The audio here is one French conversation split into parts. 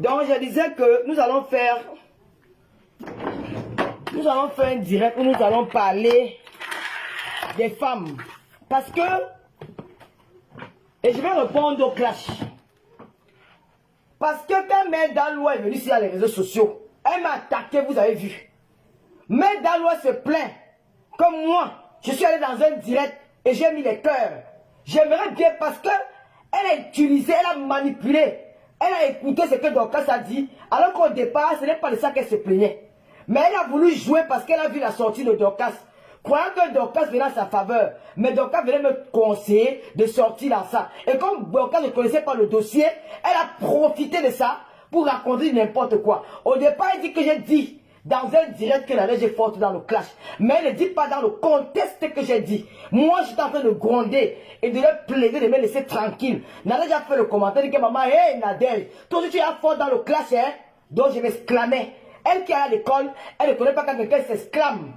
Donc je disais que nous allons faire un direct où nous allons parler des femmes. Parce que, et je vais répondre au clash. Parce que quand Mère Daloua est venue sur les réseaux sociaux, elle m'a attaqué, vous avez vu. Mère Daloua se plaint. Comme moi, je suis allé dans un direct et j'ai mis les cœurs. J'aimerais bien parce que elle a utilisé, elle a manipulé. Elle a écouté ce que Dorcas a dit, alors qu'au départ, ce n'est pas de ça qu'elle se plaignait. Mais elle a voulu jouer parce qu'elle a vu la sortie de Dorcas. Croyant que Dorcas venait à sa faveur. Mais Dorcas venait me conseiller de sortir dans ça. Et comme Dorcas ne connaissait pas le dossier, elle a profité de ça pour raconter n'importe quoi. Au départ, elle dit que j'ai dit dans un direct que la neige est forte dans le clash. Mais elle ne dit pas dans le contexte que j'ai dit. Moi, j'étais en train de gronder et de leur plaider de me laisser tranquille. Nadège a fait le commentaire, dit que maman, hé Nadège, toi tu es fort dans le clash, hein. Donc je m'exclamais. Elle qui est à l'école, elle ne connaît pas quand quelqu'un s'exclame.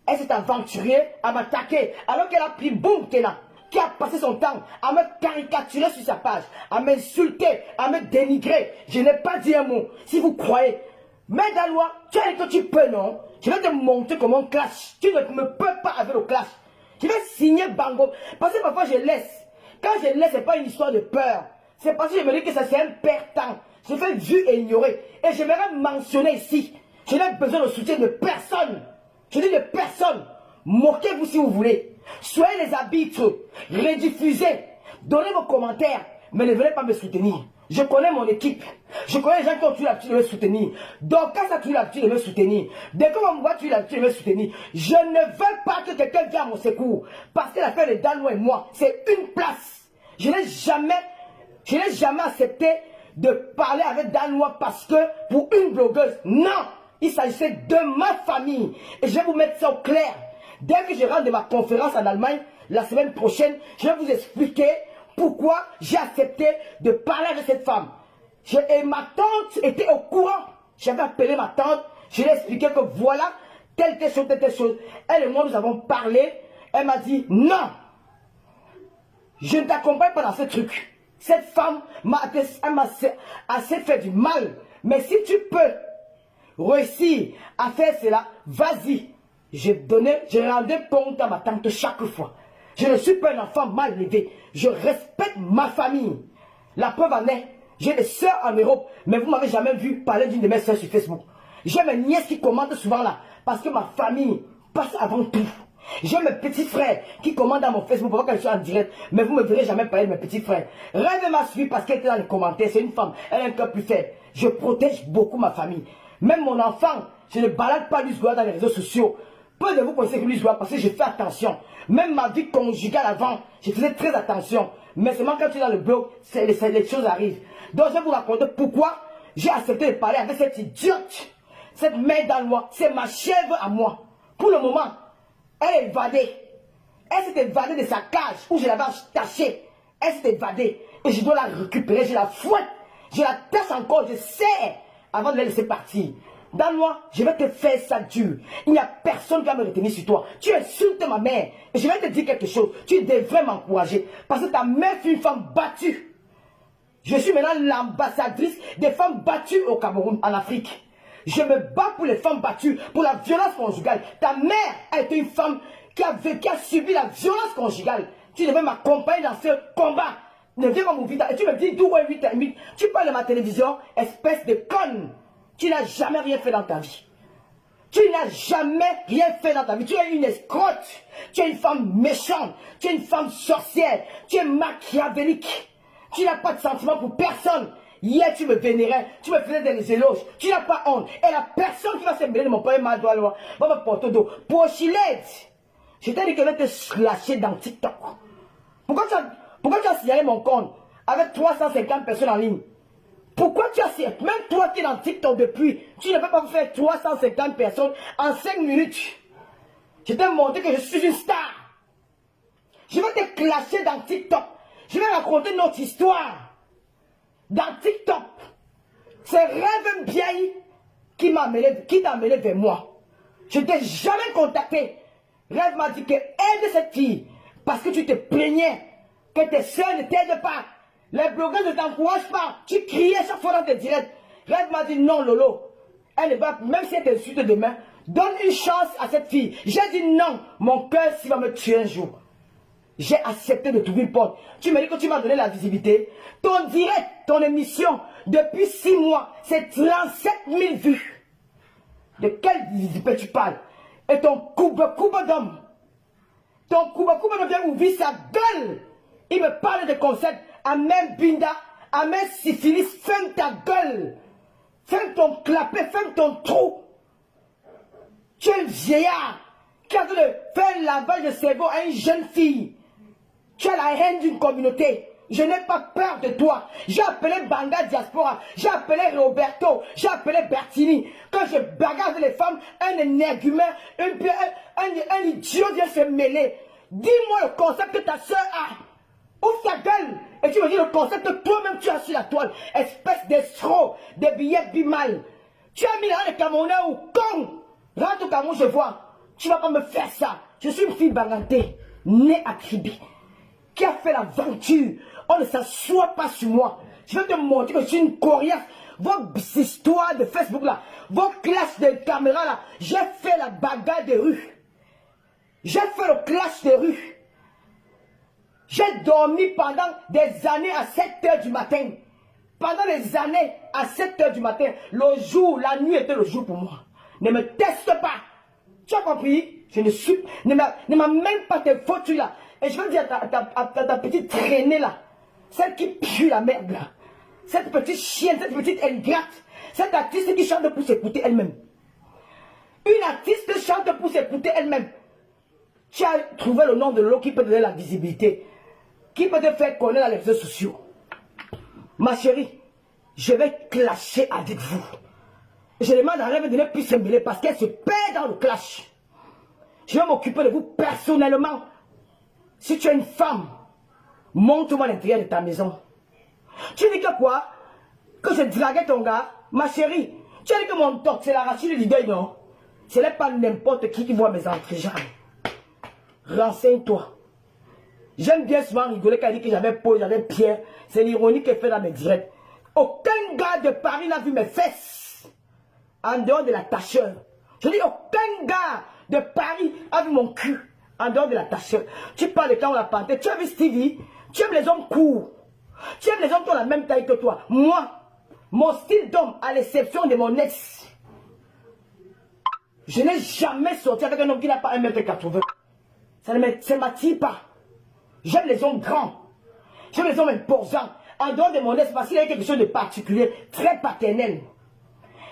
Elle s'est aventurée à m'attaquer. Alors qu'elle a pris boum, Kena, qui a passé son temps à me caricaturer sur sa page, à m'insulter, à me dénigrer. Je n'ai pas dit un mot. Si vous croyez, mais Daloua, tu as dit que tu peux, non? Je vais te montrer comment on clash. Tu ne me peux pas avec le clash. Je vais signer Bango. Parce que parfois je laisse. Quand je laisse, ce n'est pas une histoire de peur. C'est parce que je me dis que ça c'est un perdant. Je fais vu et ignorer. Et je vais mentionner ici. Je n'ai besoin de soutien de personne. Je dis de personne. Moquez-vous si vous voulez. Soyez les arbitres. Rediffusez. Donnez vos commentaires. Mais ne venez pas me soutenir. Je connais mon équipe. Je connais les gens qui ont tué l'habitude de me soutenir. Donc, quand ça a tué l'habitude de me soutenir, dès qu'on me voit tuer l'habitude de me soutenir, je ne veux pas que quelqu'un vienne à mon secours. Parce que l'affaire de Daloua et moi, c'est une place. Je n'ai jamais accepté de parler avec Daloua parce que pour une blogueuse, non, il s'agissait de ma famille. Et je vais vous mettre ça au clair. Dès que je rentre de ma conférence en Allemagne, la semaine prochaine, je vais vous expliquer pourquoi j'ai accepté de parler avec cette femme. Et ma tante était au courant. J'avais appelé ma tante, je lui ai expliqué que voilà, telle chose, telle chose. Elle et moi, nous avons parlé. Elle m'a dit, non, je ne t'accompagne pas dans ce truc. Cette femme m'a assez fait du mal. Mais si tu peux réussir à faire cela, vas-y. Je rendais compte à ma tante chaque fois. Je ne suis pas un enfant mal élevé. Je respecte ma famille. La preuve en est, j'ai des soeurs en Europe, mais vous ne m'avez jamais vu parler d'une de mes soeurs sur Facebook. J'ai mes nièces qui commentent souvent là, parce que ma famille passe avant tout. J'ai mes petits frères qui commandent dans mon Facebook pour voir qu'elle soit en direct, mais vous ne me verrez jamais parler de mes petits frères. Rêve m'a suivi parce qu'elle était dans les commentaires, c'est une femme, elle a un cœur plus faible. Je protège beaucoup ma famille. Même mon enfant, je ne balade pas Luis Goua dans les réseaux sociaux. Peu de vous connaissez Luis Goua parce que j'ai fait attention. Même ma vie conjugale avant, je faisais très attention. Mais seulement quand tu es dans le blog, les choses arrivent. Donc je vais vous raconter pourquoi j'ai accepté de parler avec cette idiote. Cette mère Daloua, c'est ma chèvre à moi. Pour le moment, elle est évadée. Elle s'est évadée de sa cage où je l'avais attachée. Elle s'est évadée. Et je dois la récupérer, je la fouette. Je la tâche encore, je serre avant de la laisser partir. Daloua, je vais te faire ça dur. Il n'y a personne qui va me retenir sur toi. Tu insultes ma mère. Et je vais te dire quelque chose. Tu devrais m'encourager. Parce que ta mère fut une femme battue. Je suis maintenant l'ambassadrice des femmes battues au Cameroun, en Afrique. Je me bats pour les femmes battues, pour la violence conjugale. Ta mère a été une femme qui a subi la violence conjugale. Tu devais m'accompagner dans ce combat. Ne viens pas m'ouvrir. Et tu me dis d'où est 8h30. Tu parles de ma télévision, espèce de conne. Tu n'as jamais rien fait dans ta vie. Tu n'as jamais rien fait dans ta vie. Tu es une escrotte. Tu es une femme méchante. Tu es une femme sorcière. Tu es machiavélique. Tu n'as pas de sentiments pour personne. Hier, tu me vénérais. Tu me faisais des éloges. Tu n'as pas honte. Et la personne qui va se mêler de mon père Madoua va me porter d'eau. Pour Chilette, je t'ai dit que je vais te slasher dans TikTok. Pourquoi tu as signalé mon compte avec 350 personnes en ligne? Pourquoi tu as signalé? Même toi qui es dans TikTok depuis, tu ne peux pas faire 350 personnes en 5 minutes. Je t'ai montré que je suis une star. Je vais te clasher dans TikTok. Je vais raconter notre histoire. Dans TikTok. C'est Rêve Biaï qui t'a amené vers moi. Je ne t'ai jamais contacté. Rêve m'a dit que aide cette fille. Parce que tu te plaignais que tes soeurs ne t'aident pas. Les blogueurs ne t'encouragent pas. Tu criais chaque fois dans tes directs. Red m'a dit non, Lolo. Elle ne va, même si elle t'insulte demain, donne une chance à cette fille. J'ai dit non, mon cœur s'il va me tuer un jour. J'ai accepté de trouver une porte. Tu me dis que tu m'as donné la visibilité. Ton direct, ton émission, depuis 6 mois, c'est 37 000 vues. De quelle visibilité tu parles? Et ton coupe d'homme. Ton coupe d'homme vient ouvrir sa gueule. Il me parle de concepts. Amen Binda, Amen syphilis, ferme ta gueule. Ferme ton clapet, ferme ton trou. Tu es un vieillard qui a train de faire lavage de cerveau à une jeune fille. Tu as la haine d'une communauté. Je n'ai pas peur de toi. J'ai appelé Banga Diaspora. J'ai appelé Roberto. J'ai appelé Bertini. Quand je bagarre les femmes, un énergumène, un idiot vient se mêler. Dis-moi le concept que ta soeur a. Ouvre ta gueule. Et tu me dis le concept que toi-même tu as sur la toile. Espèce d'escroc, de billets bimal. Tu as mis là les Camerounais au con. Rentre au Cameroun, je vois. Tu ne vas pas me faire ça. Je suis une fille bangantée, née à Kribi, qui a fait l'aventure. On ne s'assoit pas sur moi. Je vais te montrer que je suis une coriace. Vos histoires de Facebook là, vos classes de caméra là, j'ai fait la bagarre de rue. J'ai fait le clash de rue. J'ai dormi pendant des années à 7 h du matin. Pendant des années à 7 h du matin. Le jour, la nuit était le jour pour moi. Ne me teste pas. Tu as compris? Je ne suis... Ne m'a même pas tes photos là. Et je veux dire à ta petite traînée là. Celle qui pue la merde là. Cette petite chienne, cette petite ingrate. Cette artiste qui chante pour s'écouter elle-même. Une artiste chante pour s'écouter elle-même. Tu as trouvé le nom de l'eau qui peut te donner la visibilité. Qui peut te faire connaître dans les réseaux sociaux. Ma chérie, je vais clasher avec vous. Je demande à Rêve de ne plus se mêler parce qu'elle se perd dans le clash. Je vais m'occuper de vous personnellement. Si tu es une femme, montre-moi l'intérieur de ta maison. Tu dis que quoi? Que je draguais ton gars? Ma chérie, tu as dit que mon toc, c'est la rachine du deuil, non? Ce n'est pas n'importe qui voit mes entrejambes. Renseigne-toi. J'aime bien souvent rigoler quand il dit que j'avais Paul, j'avais Pierre. C'est l'ironie qu'elle fait dans mes directs. Aucun gars de Paris n'a vu mes fesses. En dehors de la tacheur. Je dis aucun gars de Paris a vu mon cul. En dehors de la tacheur. Tu parles de quand on l'a panté. Tu as vu Stevie? Tu aimes les hommes courts. Tu aimes les hommes qui ont la même taille que toi. Moi, mon style d'homme, à l'exception de mon ex, je n'ai jamais sorti avec un homme qui n'a pas 1,80 m. Ça ne m'attire pas. J'aime les hommes grands. J'aime les hommes imposants. En dehors de mon ex, parce qu'il y a quelque chose de particulier, très paternel.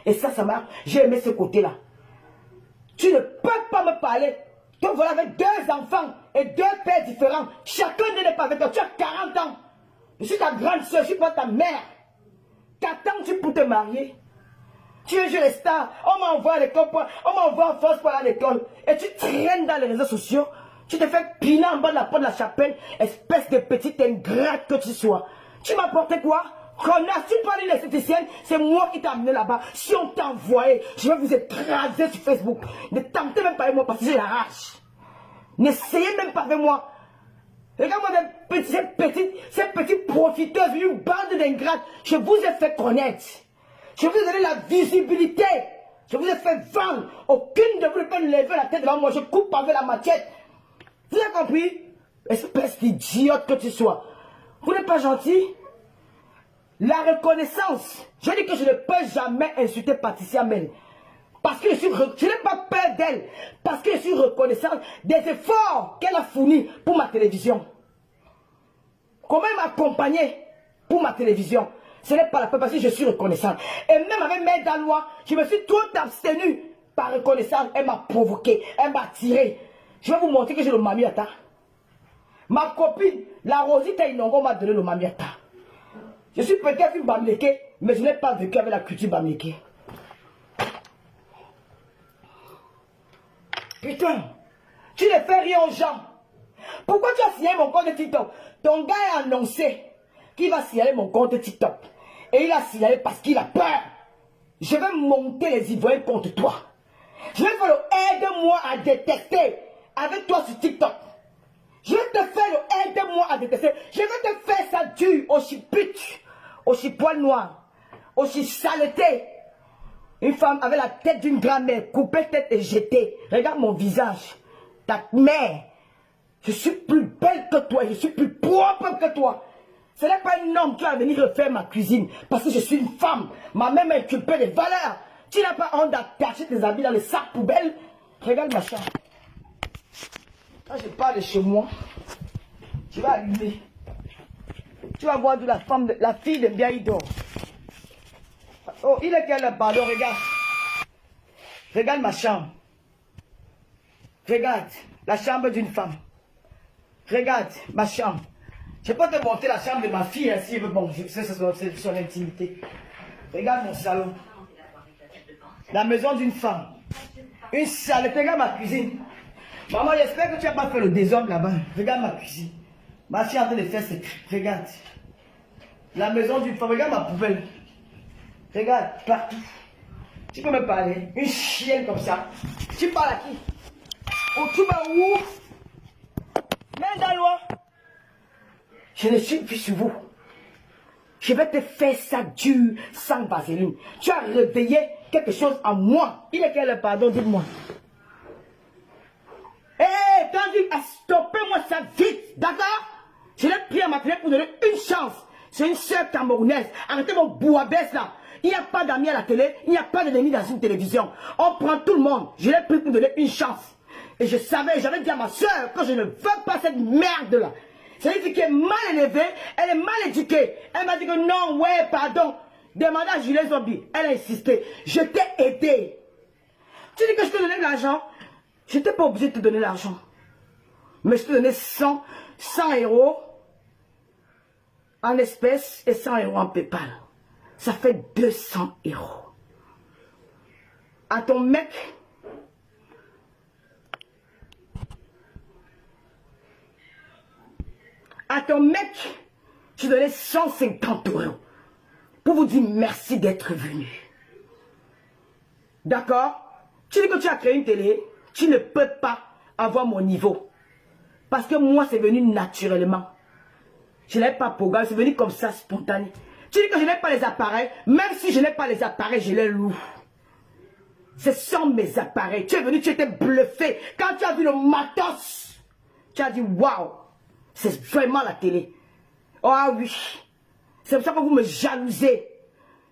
Et ça m'a... J'ai aimé ce côté-là. Tu ne peux pas me parler. Donc voilà, avec 2 enfants et 2 pères différents. Chacun n'est pas avec toi. Tu as 40 ans. Je suis ta grande soeur, je ne suis pas ta mère. Qu'attends-tu pour te marier? Tu es jeune star. On m'envoie à l'école, on m'envoie en force pour aller à l'école. Et tu traînes dans les réseaux sociaux. Tu te fais piner en bas de la porte de la chapelle. Espèce de petite ingrate que tu sois. Tu m'as porté quoi? Connasse, tu parles d'une esthéticienne, c'est moi qui t'ai amené là-bas. Si on t'envoyait, je vais vous écraser sur Facebook. Ne tentez même pas avec moi parce que j'ai la rage. N'essayez même pas avec moi. Regarde-moi ces petites profiteuses, une bande d'ingrates. Je vous ai fait connaître. Je vous ai donné la visibilité. Je vous ai fait vendre. Aucune de vous ne peut lever la tête devant moi. Je coupe avec la machette. Vous avez compris? Espèce d'idiote que tu sois. Vous n'êtes pas gentil? La reconnaissance. Je dis que je ne peux jamais insulter Patricia Mel. Parce que je n'ai pas peur d'elle. Parce que je suis reconnaissante des efforts qu'elle a fournis pour ma télévision. Comment elle m'a accompagné pour ma télévision. Ce n'est pas la peine parce que je suis reconnaissante. Et même avec mes Danois, je me suis trop abstenu par reconnaissance. Elle m'a provoqué, elle m'a tiré. Je vais vous montrer que j'ai le mamiata. Ma copine, la Rosita Inongo m'a donné le mamiata. Je suis peut-être une Bamileke, mais je n'ai pas vécu avec la culture Bamileke. Putain, tu ne fais rien aux gens. Pourquoi tu as signé mon compte TikTok? Ton gars a annoncé qu'il va signaler mon compte TikTok. Et il a signalé parce qu'il a peur. Je vais monter les Ivoiriens contre toi. Je vais faire le aide-moi à détester avec toi sur TikTok. Je vais te faire le aide-moi à détester. Je vais te faire ça dur au chiput, au chipoil noir, aussi saleté. Une femme avec la tête d'une grand-mère, coupée tête et jetée. Regarde mon visage. Ta mère. Je suis plus belle que toi, je suis plus propre que toi. Ce n'est pas un homme qui va venir refaire ma cuisine parce que je suis une femme. Ma mère m'a inculqué des valeurs. Tu n'as pas honte d'attacher tes habits dans le sac poubelle. Regarde ma chambre. Quand je pars de chez moi, tu vas allumer. Tu vas voir d'où la fille de bien dort. Oh, il est quelle heure, pardon, regarde. Regarde ma chambre. Regarde la chambre d'une femme. Regarde ma chambre. Je peux te montrer la chambre de ma fille, hein, si bon, c'est son intimité. Regarde mon salon. La maison d'une femme. Une salle. Regarde ma cuisine. Maman, j'espère que tu n'as pas fait le désordre là-bas. Regarde ma cuisine. Ma fille est en train de faire ses trucs. Regarde. La maison d'une femme. Regarde ma poubelle. Regarde, partout. Tu peux me parler. Une chienne comme ça. Tu parles à qui? Oh, tu vas où? Mets dans l'eau. Je ne suis plus sur vous. Je vais te faire ça dur, sans vaseline. Tu as réveillé quelque chose en moi. Il est quel heure, pardon, dites-moi. Hé, quand tu as stoppé moi ça vite, d'accord? Je l'ai pris à ma télé pour donner une chance. C'est une sœur camerounaise. Arrêtez mon bouabès là. Il n'y a pas d'amis à la télé, il n'y a pas d'ennemis dans une télévision. On prend tout le monde. Je l'ai pris pour donner une chance. Et je savais, j'avais dit à ma soeur que je ne veux pas cette merde là. C'est une fille qui est mal élevée, elle est mal éduquée. Elle m'a dit que non, ouais, pardon. Demandez à Julie Zombie. Elle a insisté. Je t'ai aidé. Tu dis que je te donnais de l'argent? Je n'étais pas obligé de te donner l'argent. Mais je te donnais 100 euros en espèces et 100 euros en PayPal. Ça fait 200 euros. À ton mec, je donnais 150 euros pour vous dire merci d'être venu. D'accord? Tu dis que tu as créé une télé, tu ne peux pas avoir mon niveau. Parce que moi, c'est venu naturellement. Je n'ai pas programme, c'est venu comme ça, spontané. Tu dis que je n'ai pas les appareils, même si je n'ai pas les appareils, je les loue. Ce sont mes appareils. Tu es venu, tu étais bluffé. Quand tu as vu le matos, tu as dit waouh, c'est vraiment la télé. Oh oui, c'est pour ça que vous me jalousez.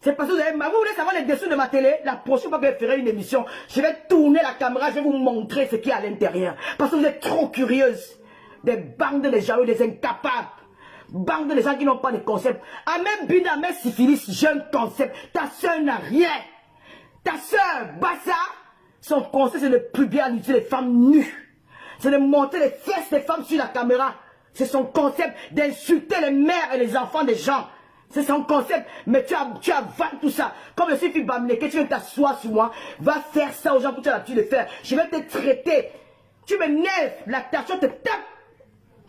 C'est parce que vous voulez savoir les dessous de ma télé. La prochaine fois que je ferai une émission, je vais tourner la caméra, je vais vous montrer ce qu'il y a à l'intérieur. Parce que vous êtes trop curieuse. Des bandes de jaloux, des incapables. Bande de gens qui n'ont pas de concept. Ah, même Bina, même syphilis, jeune concept. Ta soeur n'a rien. Ta soeur, Bassa, son concept, c'est de publier à l'utile les femmes nues. C'est de monter les fesses des femmes sur la caméra. C'est son concept d'insulter les mères et les enfants des gens. C'est son concept. Mais tu as vendu tout ça. Comme je suis fille Bamleke, tu viens t'asseoir sur moi. Va faire ça aux gens que tu as l'habitude de faire. Je vais te traiter. Tu m'énerves. La tâche te tape.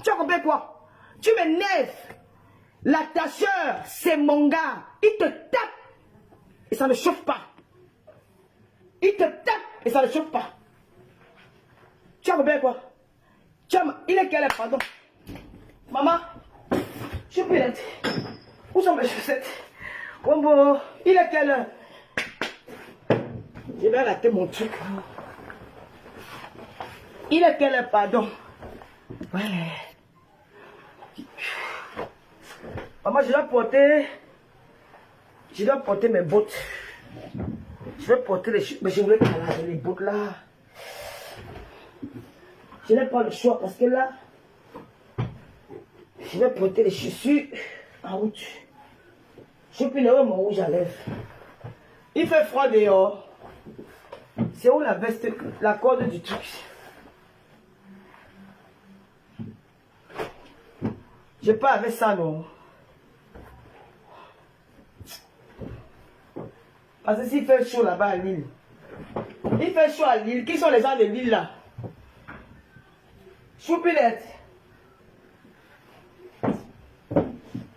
Tu as compris quoi? Tu m'énerves. L'attacheur, c'est mon gars. Il te tape. Et ça ne chauffe pas. Il te tape. Et ça ne chauffe pas. Tu as compris quoi? Il est quelle heure, pardon? Maman, je peux l'aider. Où sont mes chaussettes? Bon, il est quelle heure? Je vais rater mon truc. Il est quelle heure, pardon? Ouais. Maman, je dois porter mes bottes. Je vais porter les chutes, mais je voulais pas laver les bottes là. Je n'ai pas le choix parce que là, je vais porter les chaussures en route. Je suis plus là mon rouge à lèvres. Il fait froid dehors. C'est où la veste, la corde du truc? Je pas avec ça, non. Parce que s'il fait chaud là-bas à Lille. Il fait chaud à Lille. Qui sont les gens de Lille là? Choupinette.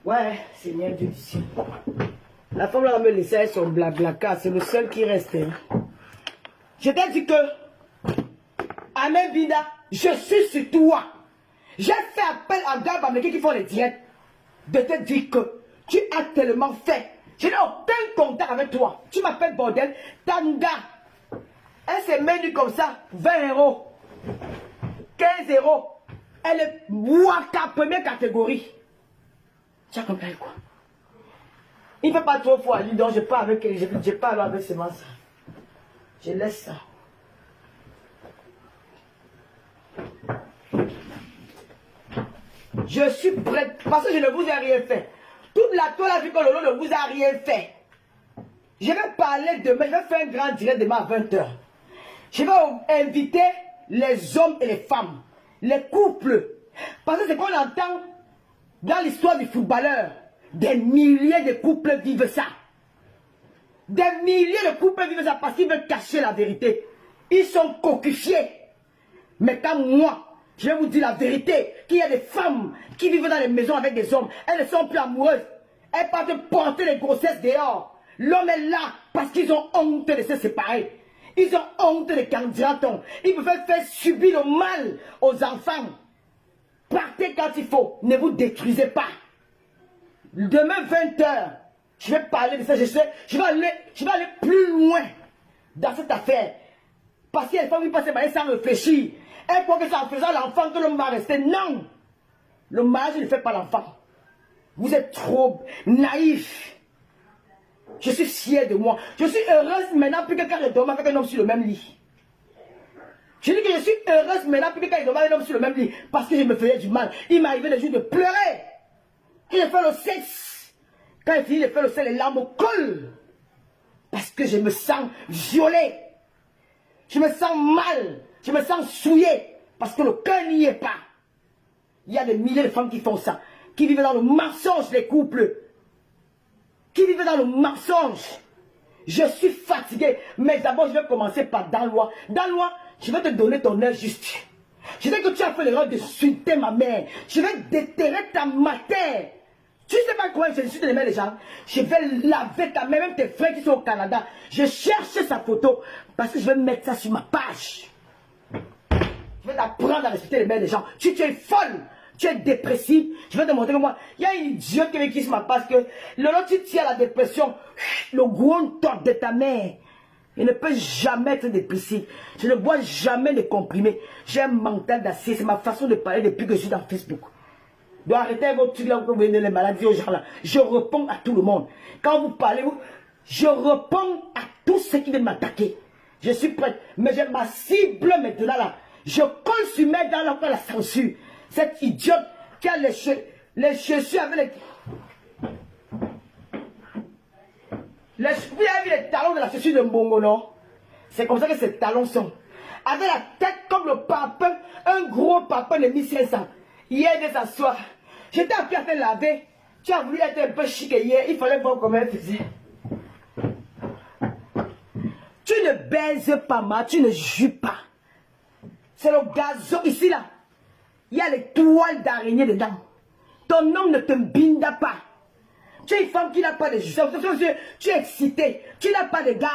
Ouais, Seigneur Dieu du ciel. La femme là va me laisser son blabla, c'est le seul qui reste. Hein. Je t'ai dit que, Ahmed Bida, je suis sur toi. J'ai fait appel à Gab Bamleke qui font les diètes. De te dire que tu as tellement fait. Je n'ai aucun contact avec toi. Tu m'appelles bordel. Tanga. Elle s'est menue comme ça. 20 €. 15 €. Elle est Waka, première catégorie. Tu as compris quoi? Il ne fait pas trop fort à lui, donc je parle avec elle. Je parle avec ses mains. Je laisse ça. Je suis prête parce que je ne vous ai rien fait. Toute la toile a vu que Lolo ne vous a rien fait. Je vais parler demain, je vais faire un grand direct demain à 20 h. Je vais inviter les hommes et les femmes, les couples. Parce que c'est qu'on entend dans l'histoire du footballeur. Des milliers de couples vivent ça. Des milliers de couples vivent ça parce qu'ils veulent cacher la vérité. Ils sont coquifiés. Mais quand moi, je vais vous dire la vérité, qu'il y a des femmes qui vivent dans les maisons avec des hommes. Elles ne sont plus amoureuses. Elles partent porter les grossesses dehors. L'homme est là parce qu'ils ont honte de se séparer. Ils ont honte de candidatons. Ils peuvent faire subir le mal aux enfants. Partez quand il faut. Ne vous détruisez pas. Demain 20 h, je vais parler de ça. Je vais aller plus loin dans cette affaire. Parce qu'il y a des femmes qui passent sans réfléchir. Elle croit que c'est en faisant l'enfant que l'homme va rester. Non. Le mariage ne fait pas l'enfant. Vous êtes trop naïfs. Je suis fier de moi. Je suis heureuse maintenant plus que quand je dormais avec un homme sur le même lit. Je dis que je suis heureuse maintenant plus que quand je dormais avec un homme sur le même lit. Parce que je me faisais du mal. Il m'arrivait le jour de pleurer. Quand je fais le sexe. Quand il finit de faire le sexe, les larmes coulent. Parce que je me sens violée. Je me sens mal. Je me sens souillé. Parce que le cœur n'y est pas. Il y a des milliers de femmes qui font ça. Qui vivent dans le mensonge, les couples. Qui vivent dans le mensonge. Je suis fatigué. Mais d'abord, je vais commencer par Dallois. Dallois, je vais te donner ton heure juste. Je sais que tu as fait l'erreur de suiter ma mère. Je vais déterrer ta matière. Tu ne sais pas comment je suis de les mains des gens. Je vais laver ta mère, même tes frères qui sont au Canada. Je cherche sa photo parce que je vais mettre ça sur ma page. Je vais t'apprendre à respecter les mains des gens. Si tu es folle, tu es dépressive, je vais te montrer que moi, il y a une idiote qui me quitte ma page que lorsque tu tiens la dépression, le gros torte de ta mère. Je ne peux jamais être dépressif. Je ne bois jamais de comprimés. J'ai un mental d'acier. C'est ma façon de parler depuis que je suis dans Facebook. Donc arrêtez vos trucs là où vous venez les maladies aux gens là. Je réponds à tout le monde. Quand vous parlez, je réponds à tous ceux qui viennent m'attaquer. Je suis prête. Mais j'ai ma cible maintenant là. Je colle sur mes dents là pour la censure. Cette idiote qui a les chaussures avec vous avez vu les talons de la chaussure de Mbongo, non? C'est comme ça que ces talons sont. Avec la tête comme le papin, un gros papin de 1500. Hier de s'asseoir. J'étais appris à faire laver. Tu as voulu être un peu chic hier. Il fallait voir comment elle faisait. Tu ne baises pas, ma. Tu ne joues pas. C'est le gazon ici là. Il y a les toiles d'araignée dedans. Ton homme ne te binda pas. Tu es une femme qui n'a pas de jouissance. Tu es excité. Tu n'as pas de gars.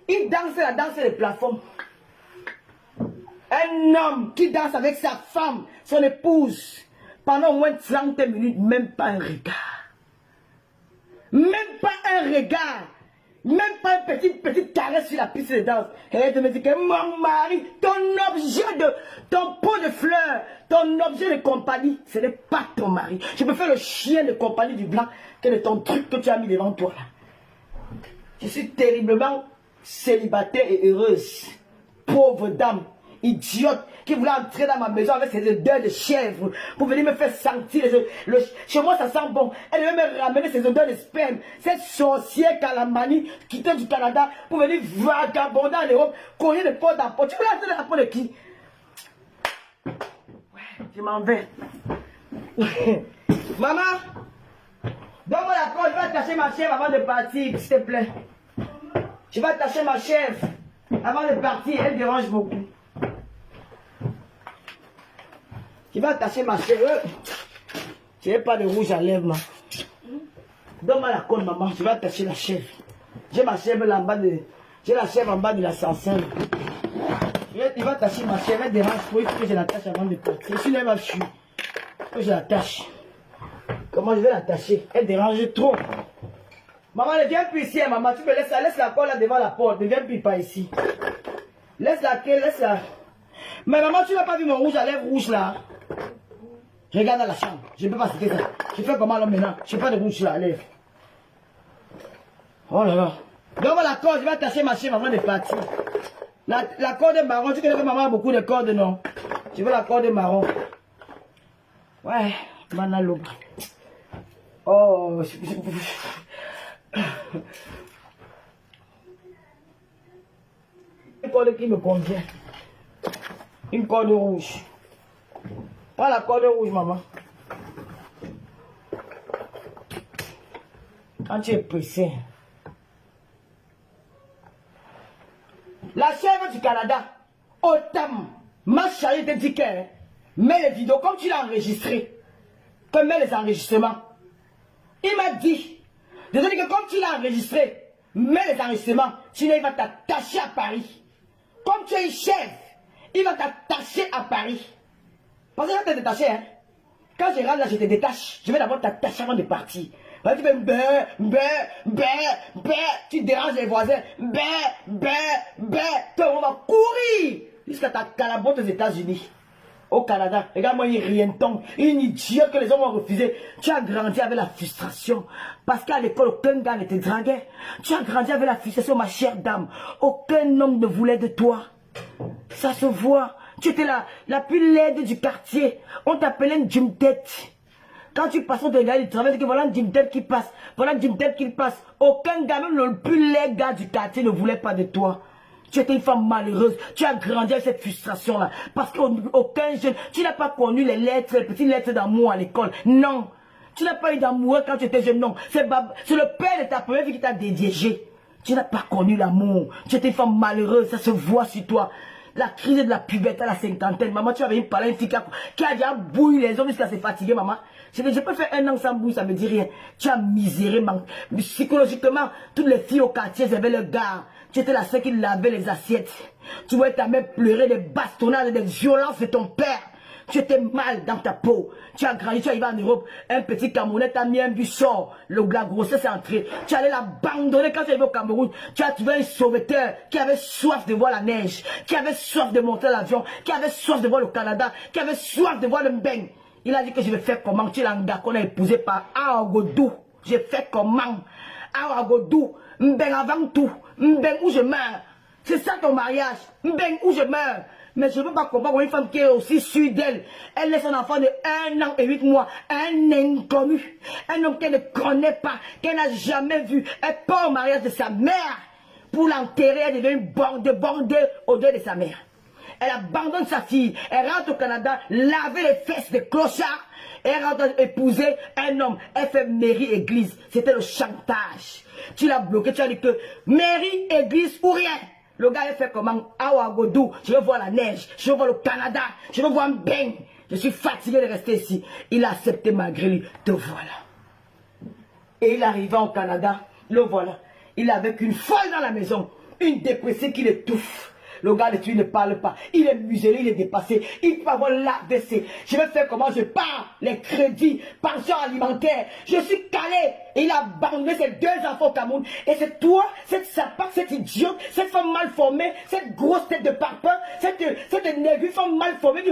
Il danse la danse des plafonds. Un homme qui danse avec sa femme, son épouse, pendant au moins 30 minutes, même pas un regard. Même pas un regard. Même pas une petite caresse sur la piste de danse. Et elle me dit que mon mari, ton objet de, ton pot de fleurs, ton objet de compagnie, ce n'est pas ton mari. Je préfère le chien de compagnie du blanc que de ton truc que tu as mis devant toi là. Je suis terriblement célibataire et heureuse. Pauvre dame, idiote, qui voulait entrer dans ma maison avec ses odeurs de chèvre pour venir me faire sentir. Chez moi, ça sent bon. Elle devait me ramener ses odeurs de sperme. Cette sorcière Kalamani qui était du Canada pour venir vagabonder en Europe, courir de porte en porte. Tu voulais entrer dans la porte de qui? Ouais, je m'en vais. Maman, donne-moi la corde, je vais attacher ma chèvre avant de partir, s'il te plaît. Je vais attacher ma chèvre avant de partir, elle dérange beaucoup. Je vais attacher ma chèvre. Je n'ai pas de rouge à lèvres, maman. Donne-moi la corde, maman, je vais attacher la chèvre. J'ai ma chèvre là en bas de... J'ai la chèvre en bas de l'ascenseur. Il va attacher ma chèvre, elle dérange trop, il faut que je l'attache avant de partir. Je suis là, je suis. Il faut que je l'attache. Comment je vais l'attacher? Elle dérange trop. Maman, ne viens plus ici, hein, maman. Tu me laisses la corde là devant la porte. Ne viens plus pas ici. Laisse-la, laisse-la. Mais maman, tu n'as pas vu mon rouge à lèvres rouge là? Je regarde dans la chambre. Je ne peux pas citer ça. Je fais comment là maintenant? Je n'ai pas de rouge là à lèvres. Oh là là. Donne-moi la corde, je vais attacher ma chaîne avant de partir. La corde marron, tu connais que maman a beaucoup de cordes, non? Je veux la corde marron. Ouais, manalo. Oh, une corde qui me convient. Une corde rouge. Prends la corde rouge, maman. Quand tu es pressé. La chèvre du Canada, Otam, m'a chargé de dire que mets les vidéos comme tu l'as enregistré, que mets les enregistrements. Il m'a dit, désolé que comme tu l'as enregistré, mets les enregistrements, sinon il va t'attacher à Paris. Comme tu es une chèvre, il va t'attacher à Paris. Parce que je vais te détacher, hein. Quand je rentre là, je te détache. Je vais d'abord t'attacher avant de partir. Tu fais tu déranges les voisins, on va courir jusqu'à ta calabote aux États-Unis. Au Canada, regarde-moi, il rien tombe, une idiote que les hommes ont refusé. Tu as grandi avec la frustration. Parce qu'à l'école, aucun gars ne te draguait. Tu as grandi avec la frustration, ma chère dame. Aucun homme ne voulait de toi. Ça se voit. Tu étais la plus laide du quartier. On t'appelait une gym tête. Quand tu passes, on te regarde, tu travailles, que voilà une gym tête qui passe. Voilà une gym tête qui passe. Aucun gars, même le plus laid gars du quartier ne voulait pas de toi. Tu étais une femme malheureuse. Tu as grandi avec cette frustration-là. Parce qu'aucun jeune, tu n'as pas connu les lettres, les petites lettres d'amour à l'école. Non. Tu n'as pas eu d'amour quand tu étais jeune. Non. C'est le père de ta première vie qui t'a dédiégé. Tu n'as pas connu l'amour. Tu étais une femme malheureuse. Ça se voit sur toi. La crise de la puberté à la cinquantaine. Maman, tu avais une parler, une fille qui a déjà bouilli les hommes jusqu'à se fatiguer, maman. Je peux faire un an sans bouille, ça me dit rien. Tu as miséré, psychologiquement, toutes les filles au quartier, elles avaient le gars. Tu étais la seule qui lavait les assiettes. Tu voyais ta mère pleurer des bastonnades, des violences de ton père. Tu étais mal dans ta peau. Tu as grandi, tu es arrivé en Europe. Un petit Camerounais t'a mis un but sort. La grossesse est entrée. Tu allais l'abandonner quand tu es arrivé au Cameroun. Tu as trouvé un sauveteur qui avait soif de voir la neige, qui avait soif de monter l'avion, qui avait soif de voir le Canada, qui avait soif de voir le Mbeng. Il a dit que je vais faire comment? Tu es l'anga qu'on a épousé par Aogodou. J'ai fait comment? Aogodou. Mbeng avant tout. Mbeng où je meurs. C'est ça ton mariage. Mbeng où je meurs. Mais je ne veux pas comprendre une femme qui est aussi sûre d'elle. Elle laisse son enfant de 1 an et 8 mois. Un inconnu. Un homme qu'elle ne connaît pas. Qu'elle n'a jamais vu. Elle part au mariage de sa mère. Pour l'enterrer, elle devient une bande au deuil de sa mère. Elle abandonne sa fille. Elle rentre au Canada, laver les fesses de clochard. Elle rentre épouser un homme. Elle fait mairie, église. C'était le chantage. Tu l'as bloqué, tu as dit que mairie, église ou rien. Le gars, il fait comment? Aouagodou, je veux voir la neige, je veux voir le Canada, je veux voir un bang. Je suis fatigué de rester ici. Il a accepté malgré lui. Te voilà. Et il arrive au Canada, le voilà. Il est avec une folle dans la maison, une dépressée qui l'étouffe. Le gars de tu ne parle pas. Il est muselé, il est dépassé. Il peut avoir l'AVC. Je vais faire comment? Je pars. Les crédits, pension alimentaire. Je suis calé. Et il a abandonné ses 2 enfants au Cameroun. Et c'est toi, cette sapate, cette idiote, cette femme mal formée, cette grosse tête de parpaing, cette négrue femme mal formée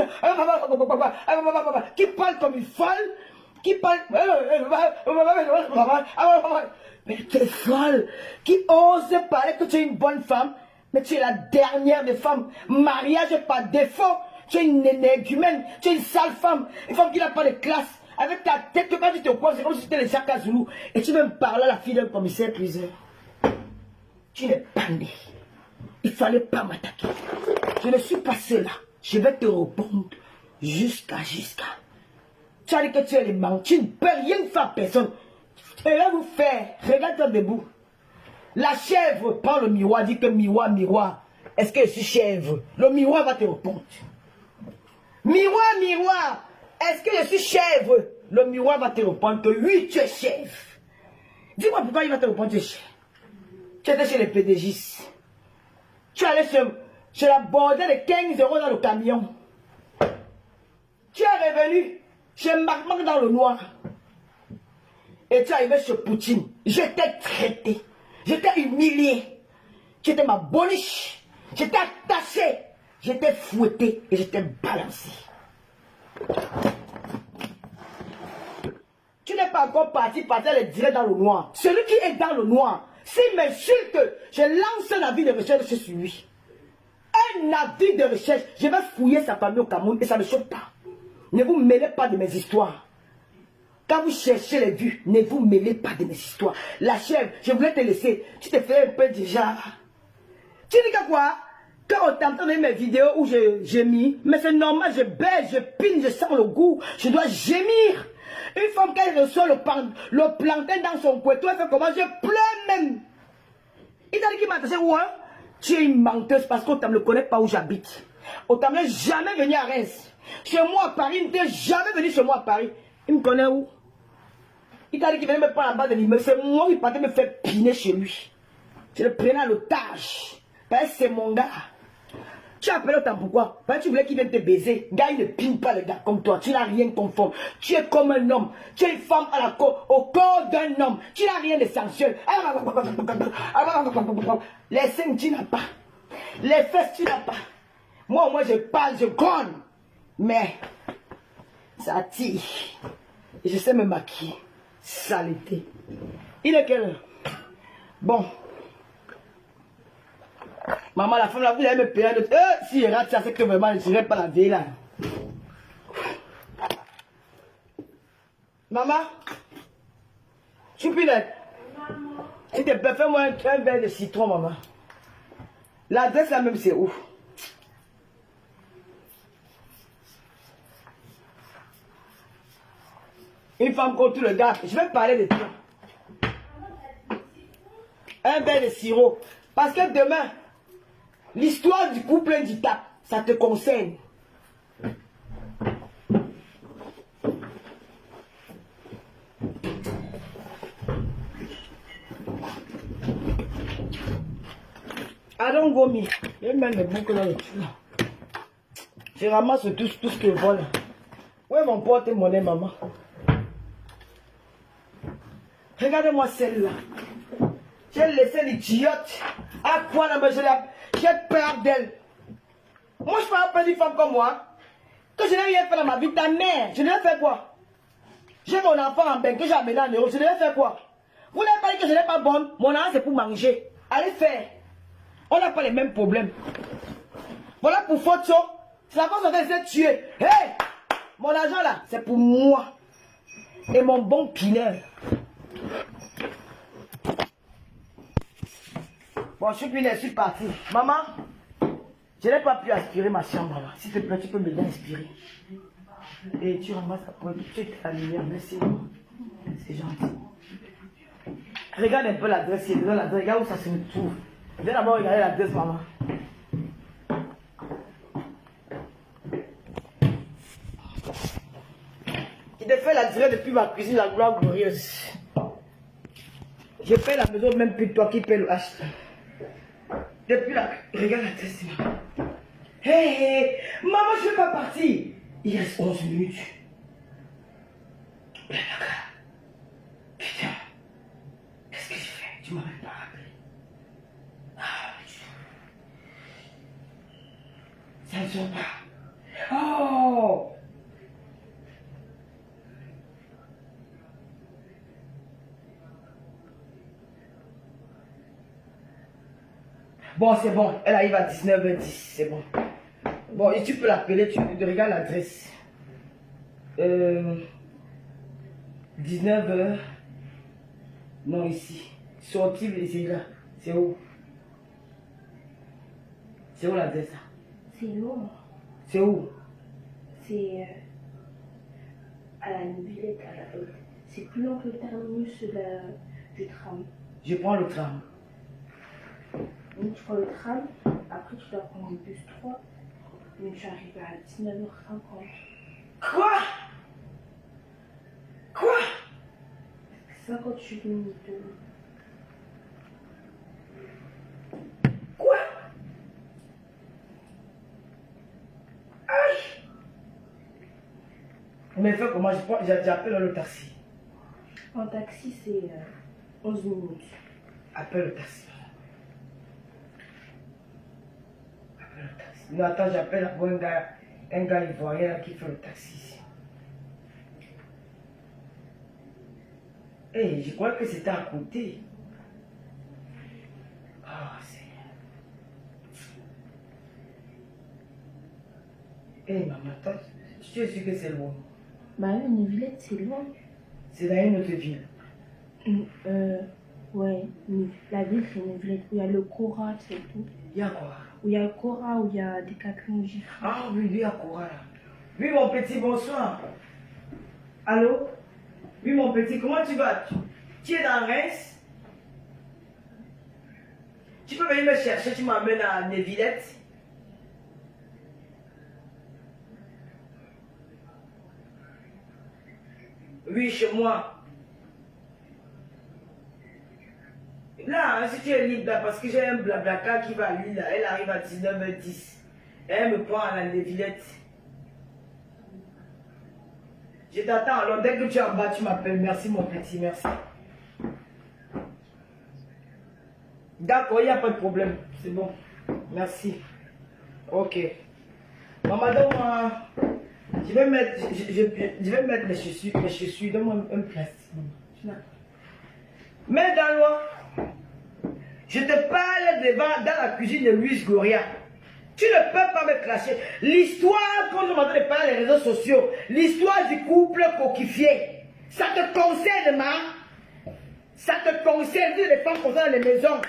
qui parle comme une folle. Qui parle. Mais tu es folle. Qui ose parler que tu es une bonne femme. Mais tu es la dernière des femmes. Mariage par défaut. Tu es une énergumène. Tu es une sale femme. Une femme qui n'a pas de classe. Avec ta tête, quand tu te crois, c'est comme si c'était les Chaka Zulu. Et tu veux me parler à la fille d'un commissaire priseur. Tu n'es pas né. Il ne fallait pas m'attaquer. Je ne suis pas cela. Je vais te répondre jusqu'à. Tu as dit que tu es les manques. Tu ne peux rien faire à personne. Et là, vous faire. Regarde-toi debout. La chèvre prend le miroir, dit que miroir, est-ce que je suis chèvre? Le miroir va te répondre. Miroir, est-ce que je suis chèvre? Le miroir va te répondre que oui, tu es chèvre. Dis-moi pourquoi il va te répondre que tu es chèvre. Tu étais chez les PDG. Tu allais chez la bordelle de 15 € dans le camion. Tu es revenu chez Marc dans le noir. et tu es arrivé chez Poutine, j'étais traité, j'étais humilié, tu étais ma boniche, j'étais attaché, j'étais fouetté et j'étais balancé. Tu n'es pas encore parti partir les direct dans le noir. Celui qui est dans le noir, s'il m'insulte, je lance un avis de recherche sur lui. Un avis de recherche, je vais fouiller sa famille au Cameroun et ça ne me choque pas. Ne vous mêlez pas de mes histoires. Quand vous cherchez les vues, ne vous mêlez pas de mes histoires. La chèvre, je voulais te laisser. Tu te fais un peu déjà. Tu dis que quoi? Quand on t'entend mes vidéos où je gémis, mais c'est normal, je baisse, je pine, je sens le goût, je dois gémir. Une femme qui reçoit le plantain dans son couteau, elle fait comment? Je pleure même. Il t'a dit qu'il m'a attaché où, hein? Tu es une menteuse parce qu'on ne connaît pas où j'habite. On t'a jamais venu à Reims. Chez moi à Paris, il n'était jamais venu chez moi à Paris. Il me connaît où? Il t'a dit qu'il venait me prendre en bas de l'immeuble. C'est moi qui partais me faire piner chez lui. Je le prenais à l'otage. Parce que c'est mon gars. Tu as appelé autant pourquoi? Parce que tu voulais qu'il vienne te baiser. Gars, il ne pine pas le gars comme toi. Tu n'as rien conforme. Tu es comme un homme. Tu es une femme à la au corps d'un homme. Tu n'as rien de sensuel. Les seins, tu n'as pas. Les fesses, tu n'as pas. Moi, je parle, je conne. Mais, ça tire. Et je sais me maquiller. Saleté. Il est quelle heure? Bon. Maman, la femme là, vous allez me payer un autre. Si je rate ça, c'est que vraiment, je ne serai pas la vieille là. Maman, Choupinette, s'il te plaît, fais-moi un verre de citron, maman. L'adresse là même, c'est où? Une femme contre le gars, je vais parler de toi. Un verre de sirop. Parce que demain, l'histoire du couple handicap, ça te concerne. I don't go me. Il y a même les boucles dans le cul. Je ramasse tout ce que je vole. Où est mon porte-monnaie, maman? Regardez-moi celle-là. J'ai laissé l'idiote à quoi la maison. J'ai peur d'elle. Moi, je parle pas d'une femme comme moi. Que je n'ai rien fait dans ma vie. Ta mère, je devais faire quoi? J'ai mon enfant en bain que j'ai amené en euros. Je devais faire quoi? Vous n'avez pas dit que je n'ai pas bonne. Mon argent, c'est pour manger. Allez faire. On n'a pas les mêmes problèmes. Voilà pour photo. C'est la façon dont elle s'est tuée. Hey! Mon argent là, c'est pour moi. Et mon bon pineur. Bon, je suis parti. Maman, je n'ai pas pu aspirer ma chambre là. S'il te plaît, tu peux m'aider à aspirer. Et tu ramasses la pointe, tu es la lumière, merci. C'est gentil. Regarde un peu l'adresse, regarde où ça se trouve. Viens d'abord regarder l'adresse, maman. Il te fait la direct depuis ma cuisine, la gloire glorieuse. Je paie la maison même plus toi qui paie le H. Depuis la... Regarde l'adresse, maman. Hey, maman, je ne vais pas partir. Il reste 11 minutes. Putain, qu'est-ce que j'ai fait? Tu m'avais pas rappelé. Ça ne sort pas. Oh! Bon, c'est bon. Elle arrive à 19h10. C'est bon. Bon, et tu peux l'appeler. Tu regardes l'adresse. 19h. Non, ici. Sorti, c'est là. C'est où? C'est où l'adresse? C'est long. C'est où? C'est à la Villette. C'est plus long que le terminus du tram. Je prends le tram. Donc tu prends le tram, après tu dois prendre le bus 3, mais tu arrives à 19h50. Quoi? Quoi? 58 minutes. Quoi? Aïe! Mais fais comment? J'appelle le taxi. En taxi, c'est 11 minutes. Appelle le taxi. Appelle le taxi. Non, attends, j'appelle un gars ivoirien qui fait le taxi ici. Hey, je crois que c'était à côté. Ah, c'est... Hey, maman, toi, je suis sûr que c'est loin. Bah oui, une Villette, c'est loin. C'est dans une autre ville. Ouais, la ville, c'est une Villette où il y a le Cora, c'est tout. Il y a quoi? Où il y a le Cora, où il y a des caclons gifles. Ah oui, il y a quoi là? Oui, mon petit, bonsoir. Allô? Oui, mon petit, comment tu vas? Tu es dans Reims? Tu peux venir me chercher, tu m'emmènes à Nevillette? Oui, chez moi. Là, hein, si tu es libre, là, parce que j'ai un blablacar qui va à Lille, là, elle arrive à 19h10. Elle me prend à la Nevillette. Je t'attends, alors dès que tu es en bas, tu m'appelles. Merci, mon petit, merci. D'accord, il n'y a pas de problème. C'est bon. Merci. Ok. Maman, donne-moi... Je vais mettre mes chaussures. Donne-moi un plastique. Mais dans l'eau, je te parle devant dans la cuisine de Louise Gloria. Tu ne peux pas me clasher. L'histoire, quand on m'a donné de parler les réseaux sociaux, l'histoire du couple coquifié, ça te concerne, ma. Ça te concerne, vu les femmes concernent les maisons.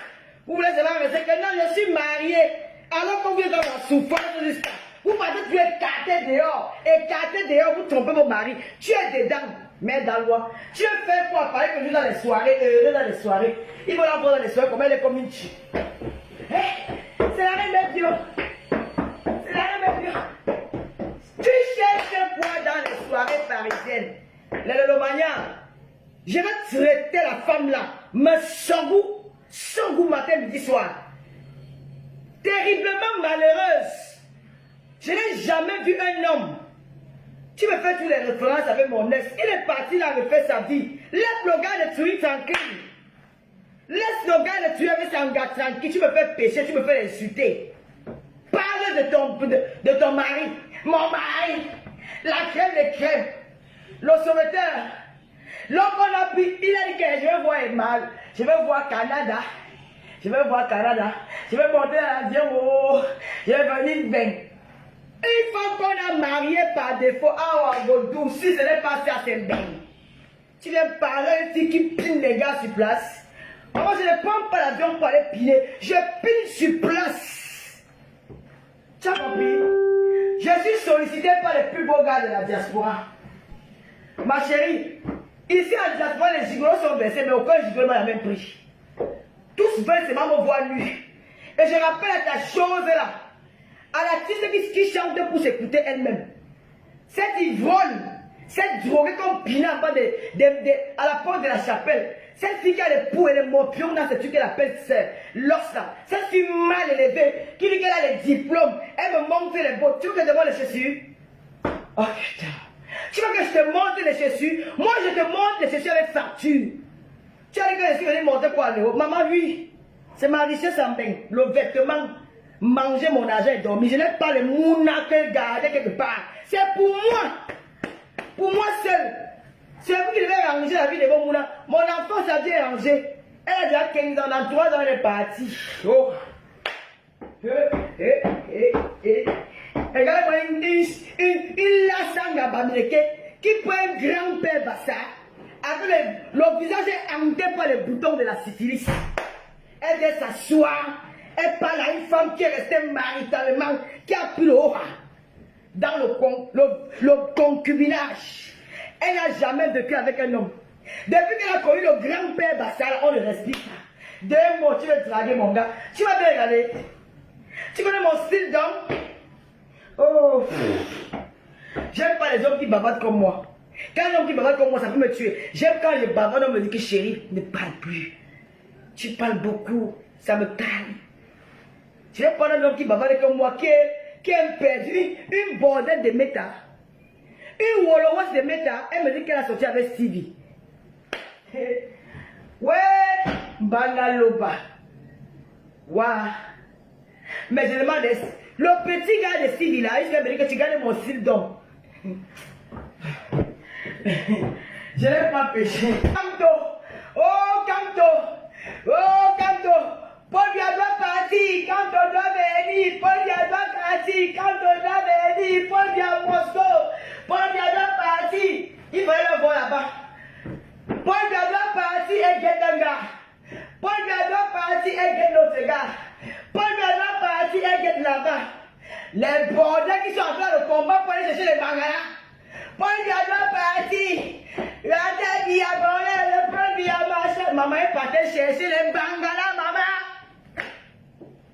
Vous voulez savoir, c'est que non, je suis mariée. Alors qu'on vient dans la souffrance de ça. Vous pensez que tu es écarté dehors, vous trompez mon mari. Tu es dedans, mais dans loi. Tu es fait pour apparaître que nous dans les soirées, Il faut la voir dans les soirées comme elle est comme une chic. C'est la reine de Dieu. C'est la reine de Dieu. Tu cherches quoi dans les soirées parisiennes? Les Lelomania, je vais traiter la femme là, mais sans goût matin, midi, soir. Terriblement malheureuse. Je n'ai jamais vu un homme. Tu me fais toutes les références avec mon ex. Il est parti là refaire sa vie. Laisse le gars de tuer tranquille. Laisse le gars de tuer avec son gars tranquille. Tu me fais pécher, tu me fais insulter. Parle de ton mari. Mon mari. La crème des crèmes. Le sauveteur. L'homme qu'on a pris, il a dit que je vais voir mal. Je vais voir Canada. Je vais monter à l'avion. Oh, je vais venir bien. Une femme qu'on a mariée par défaut, si ce n'est pas ça, c'est bien. Tu viens parler un type qui pine les gars sur place. Moi, je ne prends pas l'avion pour aller piner. Je pine sur place. Tu as compris? Je suis sollicité par les plus beaux gars de la diaspora. Ma chérie, ici en diaspora, les gigolos sont baissés, mais aucun gigolo n'a le même prix. Tous veulent seulement me voir nu. Et je rappelle à ta chose là. À l'artiste qui chante pour s'écouter elle-même. Cette ivrogne, cette droguée comme Pina à la porte de la chapelle. Cette fille qui a les poux et les morpions dans ce truc qu'elle appelle l'os là. Cette fille mal élevée qui dit qu'elle a les diplômes. Elle me montre les bottes. Tu veux que je te montre les chaussures? Oh putain. Tu veux que je te montre les chaussures? Moi je te montre les chaussures avec facture. Tu as dit que je suis venu montrer quoi? Maman, oui. C'est ma richesse en bain. Le vêtement. Manger mon argent et dormir. Je n'ai pas le mouna que garder quelque part. C'est pour moi. Pour moi seul. C'est vous qui devez ranger la vie de vos mouna. Mon enfant, ça vient ranger. Elle a déjà 15 ans. Dans 3 ans, elle est partie. Oh. Regardez-moi une lassanga bamileke qui prend un grand-père bassa. Avec le visage est hanté par les boutons de la syphilis. Elle vient s'asseoir. Elle parle à une femme qui est restée maritalement, qui a pris le haut dans le concubinage. Elle n'a jamais vécu avec un homme. Depuis qu'elle a connu le grand-père Bassal, on ne respire pas. 2 mots, tu veux draguer mon gars. Tu vas bien regarder. Tu connais mon style d'homme? Oh. J'aime pas les hommes qui bavardent comme moi. Quand un homme qui bavarde comme moi, ça peut me tuer. J'aime quand je bavarde, on me dit que chérie, ne parle plus. Tu parles beaucoup, ça me calme. Je vais prendre un homme qui bavarde comme moi, qui est un perdu, une bordelle de méta. Une Wolowas de méta, elle me dit qu'elle a sorti avec Stevie. Ouais, Banaloba. Waouh. Mais je demande, le petit gars de Stevie là, il vient me dire que tu gagnes mon style donc. Je n'ai pas péché. Canto. Oh, Canto. Oh, Canto. Paul Biya doit partir. Canto doit venir. Paul Biya doit partir. Canto doit venir. Paul Biya Moscou. Paul Biya doit partir. Il fallait le voir là-bas. Paul Biya doit partir et Gedanga. Paul Biya doit partir et Gedotega. Paul Biya doit partir et Ged là-bas. Les bordels qui sont en train de combat pour aller chercher les bangalas. Paul Biya doit partir. La tête Biya Bangala, le Paul Biya machin. Maman est partie chercher les bangalas, maman.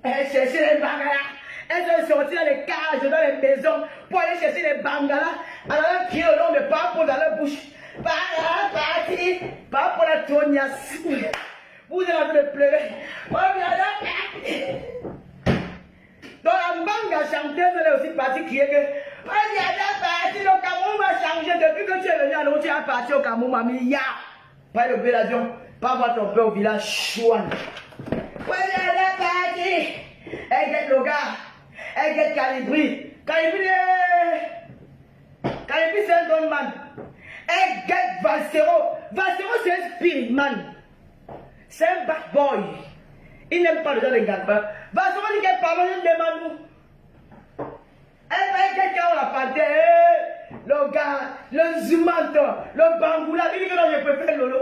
Elle cherchait les bangalas. Elle est sortie dans les cages, dans les maisons pour aller chercher les bangalas. Elle a crié au nom de Papa dans leur bouche. Bangala parti. Pas pour la tognasse. Vous êtes en train de pleurer. Paul Biya doit partir. Donc la banga chanteuse, elle est aussi partie crier que Paul Biya doit partir. Le Cameroun va changer. Depuis que tu es venu à l'autre, tu es parti au Cameroun, mamie. Ya. Pas le l'avion. Pas voir ton père au village Chouane. Paul Biya doit partir. Elle guette le gars. Elle guette Calibri. Calibri, c'est un don man. Elle guette Valsero. Valsero, c'est un spirit man. C'est un bad boy. Il n'aime pas le genre de gars. Valsero dit qu'elle parle, je demande nous. Elle va être quelqu'un on la panthère. Le gars, le Zumanto, le Bangoula. Il dit que non, je préfère Lolo.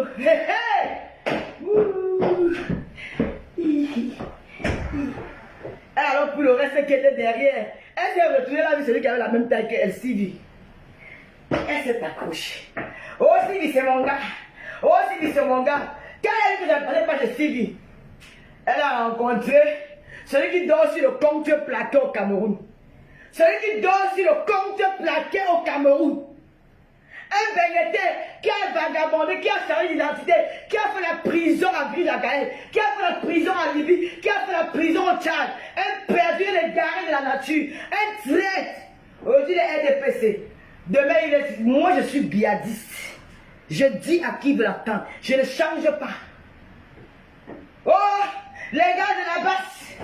Alors pour le reste qui était derrière, elle s'est retournée là, celui qui avait la même taille qu'elle, Stevie. Elle s'est accrochée. Oh Stevie c'est mon gars. Oh Stevie c'est mon gars. Quand elle dit que je ne parlais pas de Stevie, elle a rencontré celui qui dort sur le compte plaqué au Cameroun. Celui qui dort sur le compte plaqué au Cameroun. Un Bénétais qui a vagabondé, qui a changé d'identité, qui a fait la prison à Ville-la-Gaëlle, qui a fait la prison à Libye, qui a fait la prison au Tchad, un perdu les garés de la nature, un traître. Aujourd'hui, il est RDPC. Demain, il est. Moi, je suis biadiste. Je dis à qui veut l'entendre. Je ne change pas. Oh, les gars de la basse.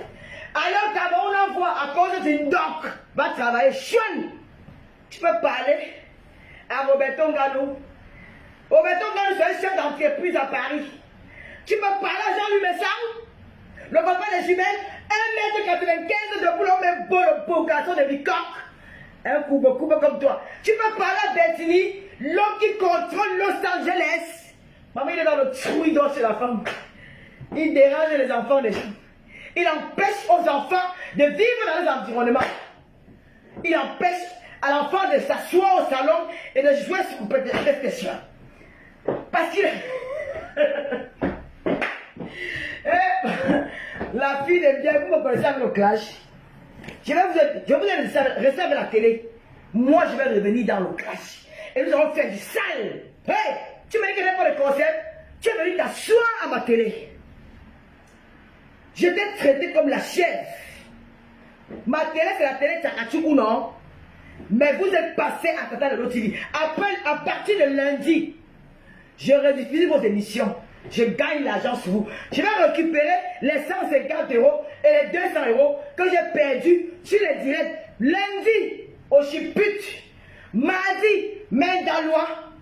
Alors, Cameroun envoie à cause d'une doc. Va travailler. Chouane. Tu peux parler à Roberto Ngano. Roberto Ngano, c'est un chef d'entreprise à Paris. Tu peux parler à Jean-Louis Messang, le papa des jumelles, 1m95 de boulot, même beau garçon de bicoque. Un coupe comme toi. Tu peux parler à Bettini, l'homme qui contrôle Los Angeles. Maman, il est dans le trou, il dort chez la femme. Il dérange les enfants des gens. Il empêche aux enfants de vivre dans les environnements. Il empêche à l'enfant de s'asseoir au salon et de jouer sur une PlayStation. Parce qu'il... La fille de bien, vous me connaissez avec le clash. Je vais vous rester avec la télé. Moi, je vais revenir dans le clash. Et nous allons faire du sale. Hey, tu m'as dit que je n'ai pas de concept. Tu es venu t'asseoir à ma télé. Je t'ai traité comme la chef. Ma télé, c'est la télé Tchakachoukou, non? Mais vous êtes passé à Tata de l'autre TV. Après, à partir de lundi, je rediffuse vos émissions. Je gagne l'argent sur vous. Je vais récupérer les 150 € et les 200 € que j'ai perdus sur les directs. Lundi, au Chiput. Mardi, Mendalois.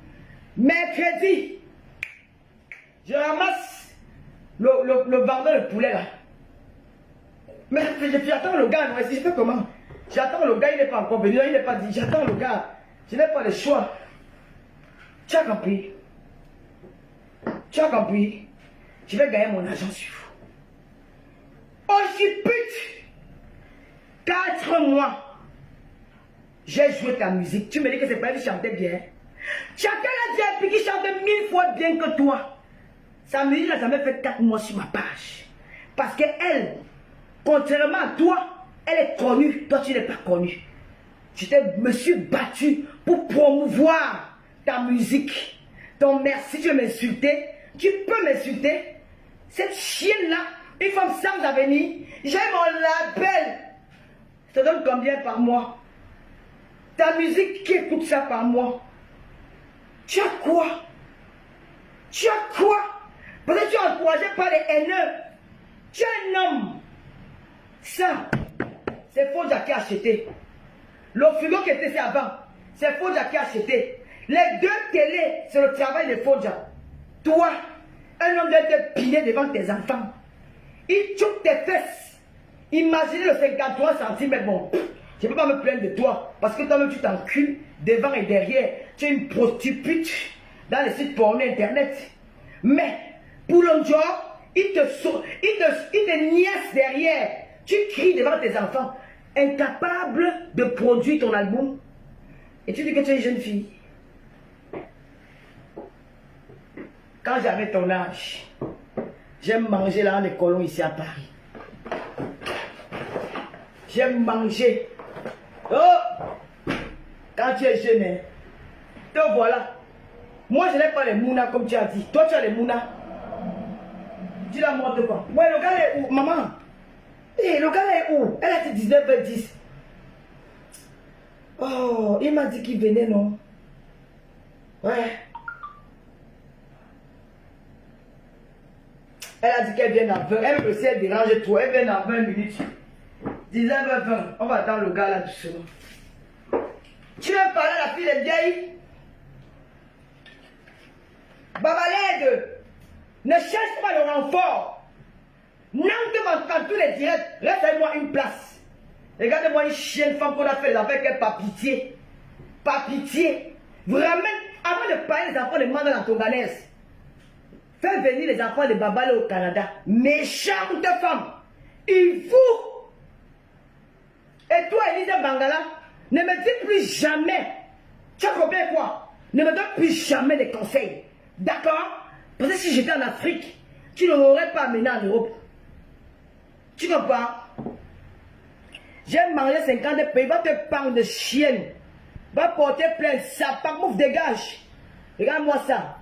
Mercredi, je ramasse le vendeur de poulet là. Mais j'attends le gars, moi, si je fais comment? J'attends le gars, il n'est pas encore venu, il n'est pas dit. J'attends le gars. Je n'ai pas le choix. Tu as compris? Tu as compris? Je vais gagner mon argent sur vous. Aussi pute! 4 mois, j'ai joué ta musique. Tu me dis que c'est pas elle qui chantait bien. Chacun a dit un puis qui chantait 1000 fois bien que toi. Sa musique n'a jamais fait 4 mois sur ma page. Parce qu'elle, contrairement à toi, elle est connue. Toi, tu n'es pas connu. Me suis battu pour promouvoir ta musique. Donc merci, tu veux m'insulter. Tu peux m'insulter. Cette chienne-là, une femme sans avenir, j'ai mon label. Ça donne combien par mois? Ta musique, qui écoute ça par mois? Tu as quoi? Tu as quoi? Parce que tu es encouragé par les haineux. Tu es un homme. Ça, c'est Fodja qui a acheté. Le frigo qui était ici avant, c'est Fodja qui a acheté. Les deux télés, c'est le travail de Fodja. Toi, un homme doit te piler devant tes enfants. Il choque tes fesses. Imaginez le 53 cm. Bon, je ne peux pas me plaindre de toi. Parce que toi-même, tu t'encules devant et derrière. Tu es une prostituée dans les sites porno internet. Mais, pour l'autre jour, il te niaise derrière. Tu cries devant tes enfants. Incapable de produire ton album. Et tu dis que tu es une jeune fille. Quand j'avais ton âge, j'aime manger là dans les colons ici à Paris. J'aime manger. Oh! Quand tu es jeune, hein, te voilà. Moi, je n'ai pas les mounas comme tu as dit. Toi, tu as les mounas. Tu la montres quoi? Ouais, le gars est où? Maman? Eh, le gars est où? Elle a dit 19h10. Oh, il m'a dit qu'il venait, non? Ouais. Elle a dit qu'elle vient à 20. Elle me sait déranger trop. Elle vient à 20 minutes. 19h20. On va attendre le gars là doucement. Tu veux parler à la fille des vieilles? Babalède, ne cherche pas le renfort. N'entre dans tous les directs. Reste avec moi une place. Regardez-moi une chienne femme qu'on a fait avec elle par pitié. Par pitié. Vous ramenez, avant de parler des enfants de Manda dans ton Tonganaise, fais venir les enfants de Babale au Canada. Méchante femme. Il faut. Et toi, Elisa Bangala, ne me dis plus jamais. Tu as compris quoi? Ne me donne plus jamais de conseils. D'accord? Parce que si j'étais en Afrique, tu ne m'aurais pas amené en Europe. Tu comprends? J'ai mangé 50 pays, va te prendre de chienne. Va porter plainte, ça part, mouf, dégage. Regarde-moi ça.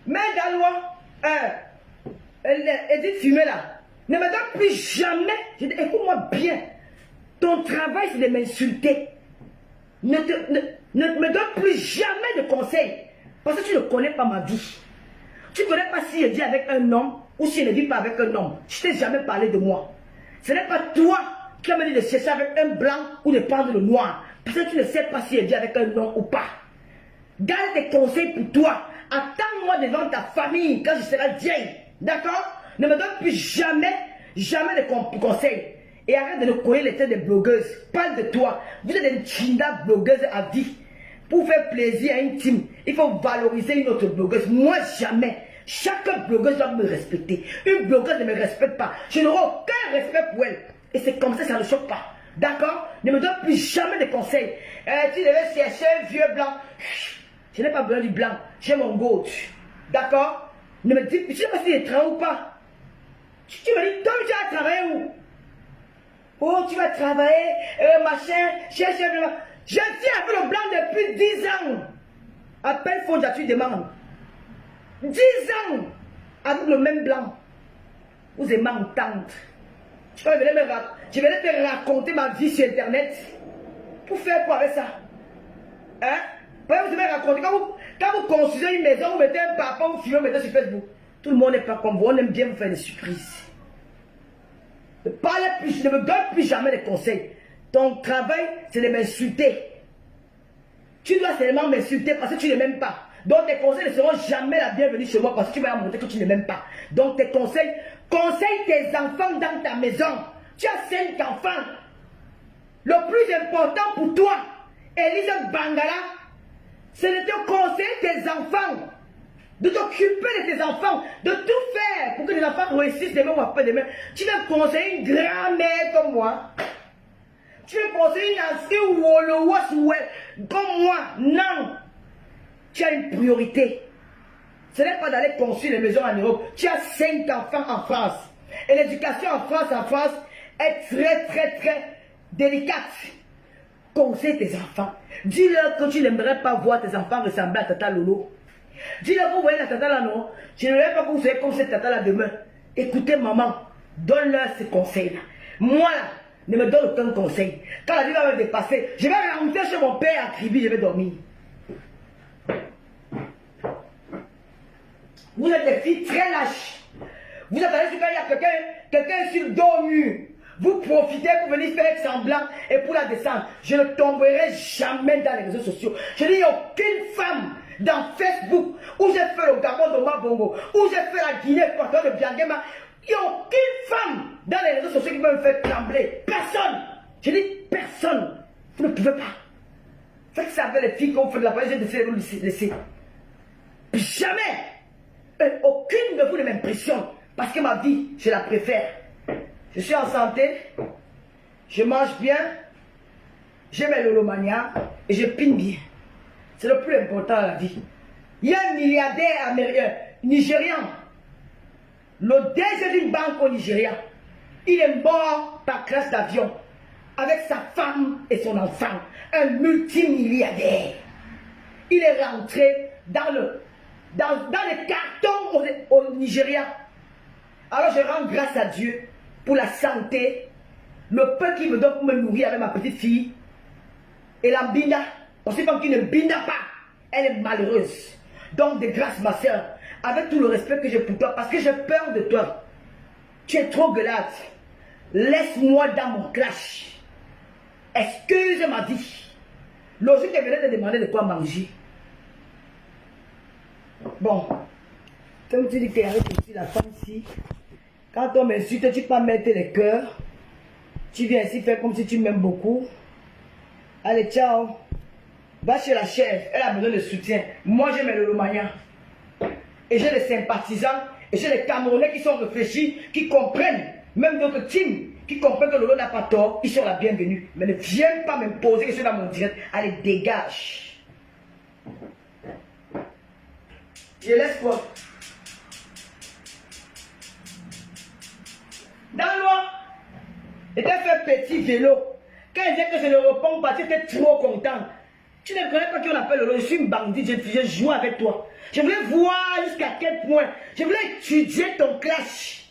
Mais dans loi, elle dit fumer là. Ne me donne plus jamais. Écoute-moi bien. Ton travail, c'est de m'insulter. Ne me donne plus jamais de conseils. Parce que tu ne connais pas ma vie. Tu ne connais pas si je vis avec un homme ou si je ne vis pas avec un homme. Je ne t'ai jamais parlé de moi. Ce n'est pas toi qui as me dit de chercher avec un blanc ou de prendre le noir. Parce que tu ne sais pas si je vis avec un homme ou pas. Garde tes conseils pour toi. Attends-moi devant ta famille quand je serai vieille. D'accord? Ne me donne plus jamais de conseils. Et arrête de nous coller les têtes des blogueuses. Parle de toi. Vous êtes une chinda blogueuse à vie. Pour faire plaisir à une team, il faut valoriser une autre blogueuse. Moi, jamais. Chaque blogueuse doit me respecter. Une blogueuse ne me respecte pas. Je n'aurai aucun respect pour elle. Et c'est comme ça, ça ne choque pas. D'accord? Ne me donne plus jamais de conseils. Tu devais chercher un vieux blanc. Je n'ai pas besoin du blanc. J'ai mon gauche. D'accord? Ne me dis, je ne sais pas si il travaille ou pas. Tu me dis, toi, tu vas travailler où? Oh, tu vas travailler, machin, chercher un blanc. Je vis avec le blanc depuis 10 ans. À peine Fodja, tu demandes. 10 ans avec le même blanc. Vous aimez m'entendre. Je vais te raconter ma vie sur Internet. Pour faire quoi avec ça? Hein? Vous devez raconter. Quand vous construisez une maison, vous mettez un papa, vous filmez, vous mettez sur Facebook. Tout le monde n'est pas comme vous. On aime bien vous faire des surprises. Ne parlez plus, ne me donne plus jamais de conseils. Ton travail, c'est de m'insulter. Tu dois seulement m'insulter parce que tu ne m'aimes pas. Donc tes conseils ne seront jamais la bienvenue chez moi parce que tu vas montrer que tu ne m'aimes pas. Donc tes conseils, conseille tes enfants dans ta maison. Tu as 5 enfants. Le plus important pour toi, Elisa Bangala, c'est de te conseiller tes enfants. De t'occuper de tes enfants, de tout faire pour que tes enfants réussissent demain ou après demain. Tu veux conseiller une grand-mère comme moi? Tu veux conseiller une ancienne Wolowas comme moi? Non. Tu as une priorité. Ce n'est pas d'aller construire les maisons en Europe. Tu as 5 enfants en France. Et l'éducation en France est très délicate. Conseille tes enfants. Dis-leur que tu n'aimerais pas voir tes enfants ressembler à Tata Lolo. Dis-leur que vous voyez la Tata là, non? Je ne veux pas que vous soyez comme cette Tata là demain. Écoutez maman, donne-leur ces conseils-là. Moi là, ne me donne aucun conseil. Quand la vie va me dépasser, je vais rentrer chez mon père à Kribi, je vais dormir. Vous êtes des filles très lâches. Vous attendez quand il y a quelqu'un sur le dos nu. Vous profitez pour venir faire semblant et pour la descendre. Je ne tomberai jamais dans les réseaux sociaux. Je n'ai aucune femme dans Facebook où j'ai fait le Gabon de Mabongo, où j'ai fait la Guinée équatoriale de Biangema. Il n'y a aucune femme dans les réseaux sociaux qui peut me faire trembler. Personne. Je dis personne. Vous ne pouvez pas. Faites ça avec les filles qu'on fait de la police, de vous laisser. Jamais. Aucune de vous ne m'impressionne. Parce que ma vie, je la préfère. Je suis en santé. Je mange bien. J'ai mes lolomania. Et je pine bien. C'est le plus important à la vie. Il y a un milliardaire américain, nigérian. Le DG d'une banque au Nigeria. Il est mort par crash d'avion. Avec sa femme et son enfant. Un multimilliardaire. Il est rentré dans les cartons au Nigeria. Alors je rends grâce à Dieu pour la santé, le peu qui me donne pour me nourrir avec ma petite fille. Et la binda, parce que femme qui ne binda pas, elle est malheureuse. Donc de grâce ma soeur, avec tout le respect que j'ai pour toi, parce que j'ai peur de toi. Tu es trop gueulade. Laisse-moi dans mon clash. Excuse ma vie. Logique est venue te demander de quoi manger. Bon, comme tu dis qu'avec aussi la femme ici, quand on m'insulte, tu peux pas mettre les cœurs. Tu viens ici faire comme si tu m'aimes beaucoup. Allez, ciao. Va chez la chef, elle a besoin de soutien. Moi, j'ai mes lolomaniens. Et j'ai les sympathisants, et j'ai les Camerounais qui sont réfléchis, qui comprennent, même d'autres teams, qui comprennent que Lolo n'a pas tort, ils sont la bienvenue. Mais ne viens pas m'imposer que je suis dans mon direct. Allez, dégage. Je laisse quoi? Dans l'eau, j'étais fait petit vélo. Quand il disait que je ne réponds pas, j'étais trop content. Tu ne connais pas qui on appelle Lolo, je suis une bandite, je joue avec toi. Je voulais voir jusqu'à quel point. Je voulais étudier ton clash.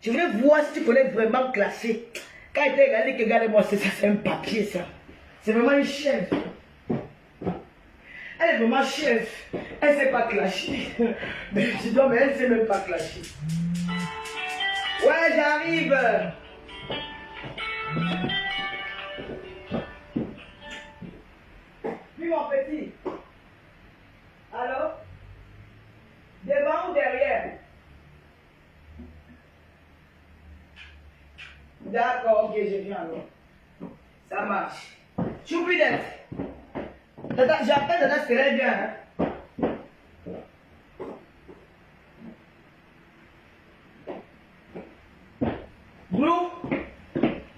Je voulais voir si tu connais vraiment classer. Quand il était regardé, regarde-moi, c'est un papier ça. C'est vraiment une chef. Elle est vraiment chef. Elle ne sait pas clasher. Mais je dois, mais elle ne sait même pas clasher. Ouais, j'arrive. Oui, mon petit. Alors? Devant ou derrière? D'accord, ok, je viens alors. Ça marche. Choupinette. J'appelle Tata, c'est très bien. Hein? Blue,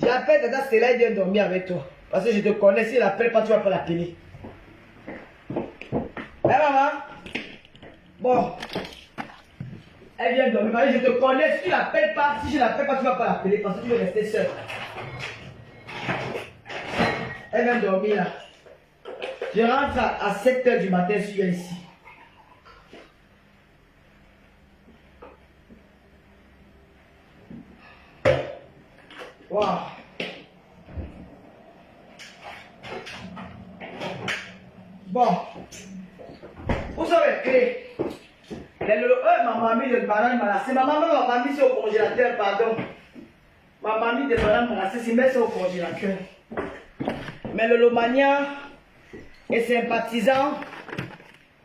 j'appelle Tata Stella, elle vient dormir avec toi. Parce que je te connais, si elle appelle pas, tu vas pas l'appeler. Hein, maman? Bon. Elle vient dormir. Parce que je te connais, si tu l'appelles pas, si je l'appelle pas, tu vas pas l'appeler. Parce que tu veux rester seule. Elle vient dormir là. Je rentre à 7 h du matin, je suis ici. Wow. Bon. Vous savez que ma mamie de banane malassée, ma maman m'a mis au congélateur, pardon. Ma mamie de banane malassée, c'est mettre au congélateur. Mais le Lomania et sympathisants,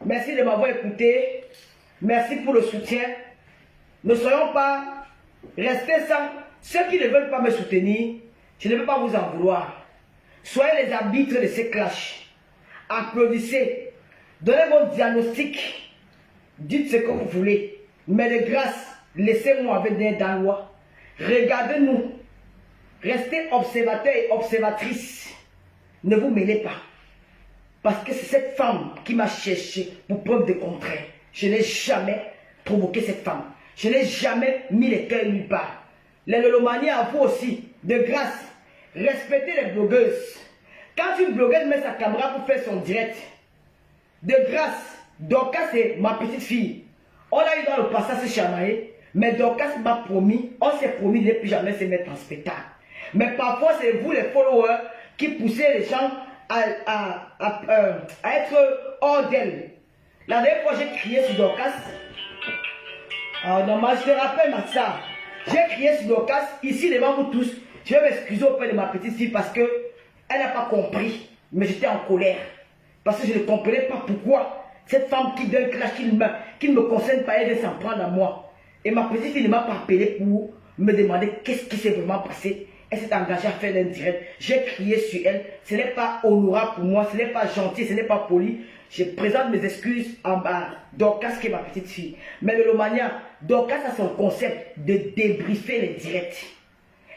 merci de m'avoir écouté. Merci pour le soutien. Ne soyons pas restés sans. Ceux qui ne veulent pas me soutenir, je ne veux pas vous en vouloir. Soyez les arbitres de ces clashs. Applaudissez. Donnez votre diagnostic. Dites ce que vous voulez. Mais de grâce, laissez-moi avec des dans la loi. Regardez-nous. Restez observateurs et observatrices. Ne vous mêlez pas. Parce que c'est cette femme qui m'a cherché pour preuve de contraire. Je n'ai jamais provoqué cette femme. Je n'ai jamais mis les cœurs nulle part. Les lolomanies à vous aussi, de grâce, respectez les blogueuses. Quand une blogueuse met sa caméra pour faire son direct, de grâce, Dorcas c'est ma petite fille. On a eu dans le passé à se chamailler, mais Dorcas m'a promis, on s'est promis de ne plus jamais se mettre en spectacle. Mais parfois c'est vous les followers qui poussez les gens à être hors d'elle. La dernière fois j'ai crié sur Dorcas, Ah non, moi je te rappelle, ma soeur. J'ai crié sur Dorcas, ici devant vous tous. Je vais m'excuser auprès de ma petite fille parce que elle n'a pas compris. Mais j'étais en colère. Parce que je ne comprenais pas pourquoi cette femme qui donne clash, qui ne me concerne pas, elle veut s'en prendre à moi. Et ma petite fille ne m'a pas appelé pour me demander qu'est-ce qui s'est vraiment passé. Elle s'est engagée à faire l'indirect. J'ai crié sur elle. Ce n'est pas honorable pour moi, ce n'est pas gentil, ce n'est pas poli. Je présente mes excuses en bas. Dorcas qui est ma petite fille. Mais Mélomania, Dorcas a son concept de débriefer les directs.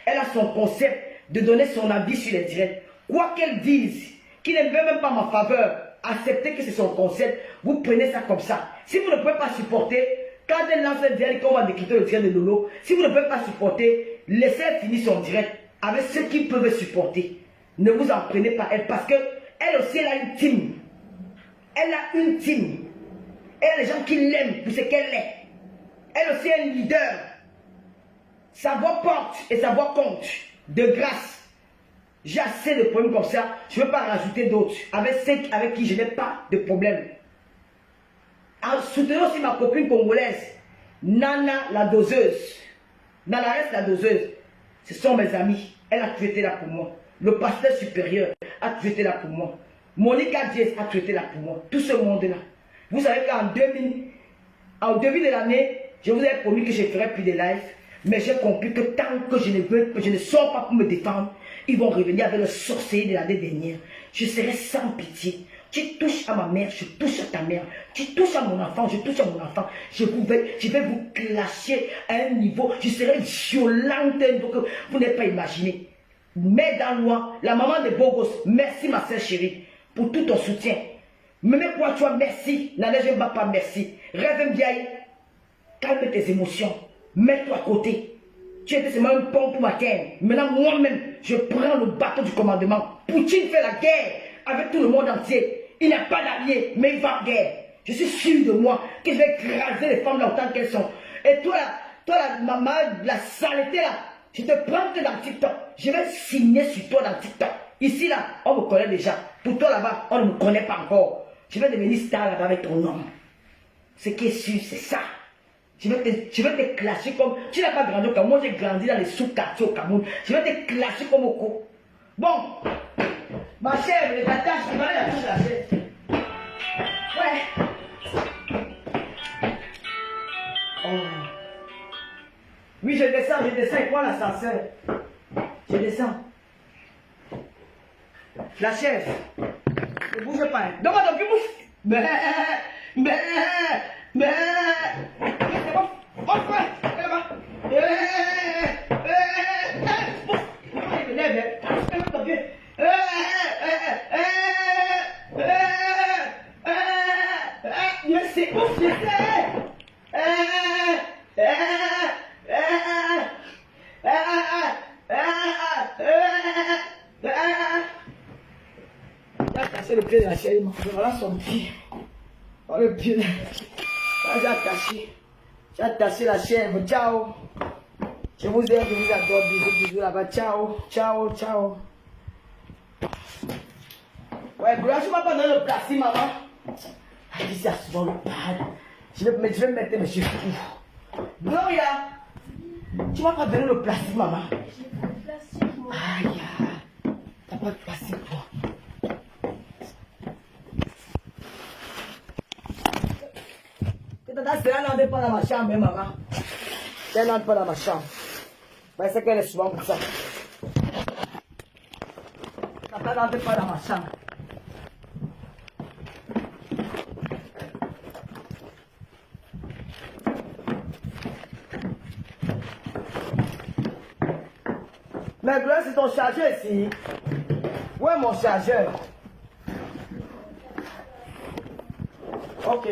Elle a son concept de donner son avis sur les directs. Quoi qu'elle dise, qu'il ne veut même pas ma faveur, acceptez que c'est son concept, vous prenez ça comme ça. Si vous ne pouvez pas supporter, quand elle lance un direct, qu'on va décrypter le direct de Lolo, si vous ne pouvez pas supporter, laissez-elle finir son direct avec ceux qui peuvent supporter. Ne vous en prenez pas elle, parce que elle aussi, elle a une team. Elle a une team. Elle a des gens qui l'aiment pour ce qu'elle est. Elle aussi est un leader. Sa voix porte et sa voix compte. De grâce. J'ai assez de problèmes comme ça. Je ne veux pas rajouter d'autres. Avec ceux avec qui je n'ai pas de problème. En soutenant aussi ma copine congolaise, Nana la doseuse. Nana reste la doseuse. Ce sont mes amis. Elle a toujours été là pour moi. Le pasteur supérieur a toujours été là pour moi. Monica Diaz a toujours été là pour moi. Tout ce monde-là. Vous savez qu'en 2000, en début de l'année, je vous avais promis que je ne ferais plus de live. Mais j'ai compris que tant que je ne sors pas pour me défendre, ils vont revenir avec le sorcier de l'année dernière. Je serai sans pitié. Tu touches à ma mère, je touche à ta mère. Tu touches à mon enfant, je touche à mon enfant. Je vais vous clasher à un niveau. Je serai violente, donc vous n'avez pas imaginé. Mais dans moi, la maman de Bogos, merci ma soeur chérie pour tout ton soutien. Mais quoi tu as merci, la neige ne va pas merci. Rêve bien, calme tes émotions. Mets-toi à côté. Tu étais seulement un pont pour ma terre. Maintenant, moi-même, je prends le bateau du commandement. Poutine fait la guerre avec tout le monde entier. Il n'a pas d'alliés, mais il va en guerre. Je suis sûr de moi que je vais écraser les femmes là autant qu'elles sont. Et toi, la maman, la saleté là, je te prends dans TikTok. Je vais signer sur toi dans TikTok. Ici là, on me connaît déjà. Pour toi là-bas, on ne me connaît pas encore. Je vais devenir star là-bas avec ton nom. Ce qui est sûr, c'est ça. Je vais te clasher comme... Tu n'as pas grandi au Cameroun. Moi, j'ai grandi dans les sous-quartiers au Cameroun. Je vais te clasher comme au co. Bon. Ma chère, les attaches, tu vas aller la chaise. Ouais. Oh. Oui, je descends. Il prend l'ascenseur. Je descends. La chaise. Ne bouge pas. Donne-moi ton cul, bouffe. C'est bon. Oh, frère. Là-bas. Il m'énerve, mais c'est ouf, je sais. Il a cassé le pied de la chaise. Voilà son pied. Oh, le pied. J'ai attaché la chèvre. Ciao. Je vous aime, je vous adore. Bisous, bisous là-bas. Ciao, ciao, ciao. Ouais, Gloria, tu m'as pas donné le plastique, maman. Elle dit ça souvent le pad. Je vais mettre mes cheveux. Gloria, tu m'as pas donné le plastique, maman. J'ai pas de plastique, moi. Aïe, t'as pas de plastique, toi. Cela n'entre pas dans ma chambre, hein, maman. Elle n'entre pas dans ma chambre. Parce qu'elle est souvent comme ça. Papa n'entre pas dans ma chambre. Mais Gloire, c'est ton chargeur ici. Où est mon chargeur? Ok.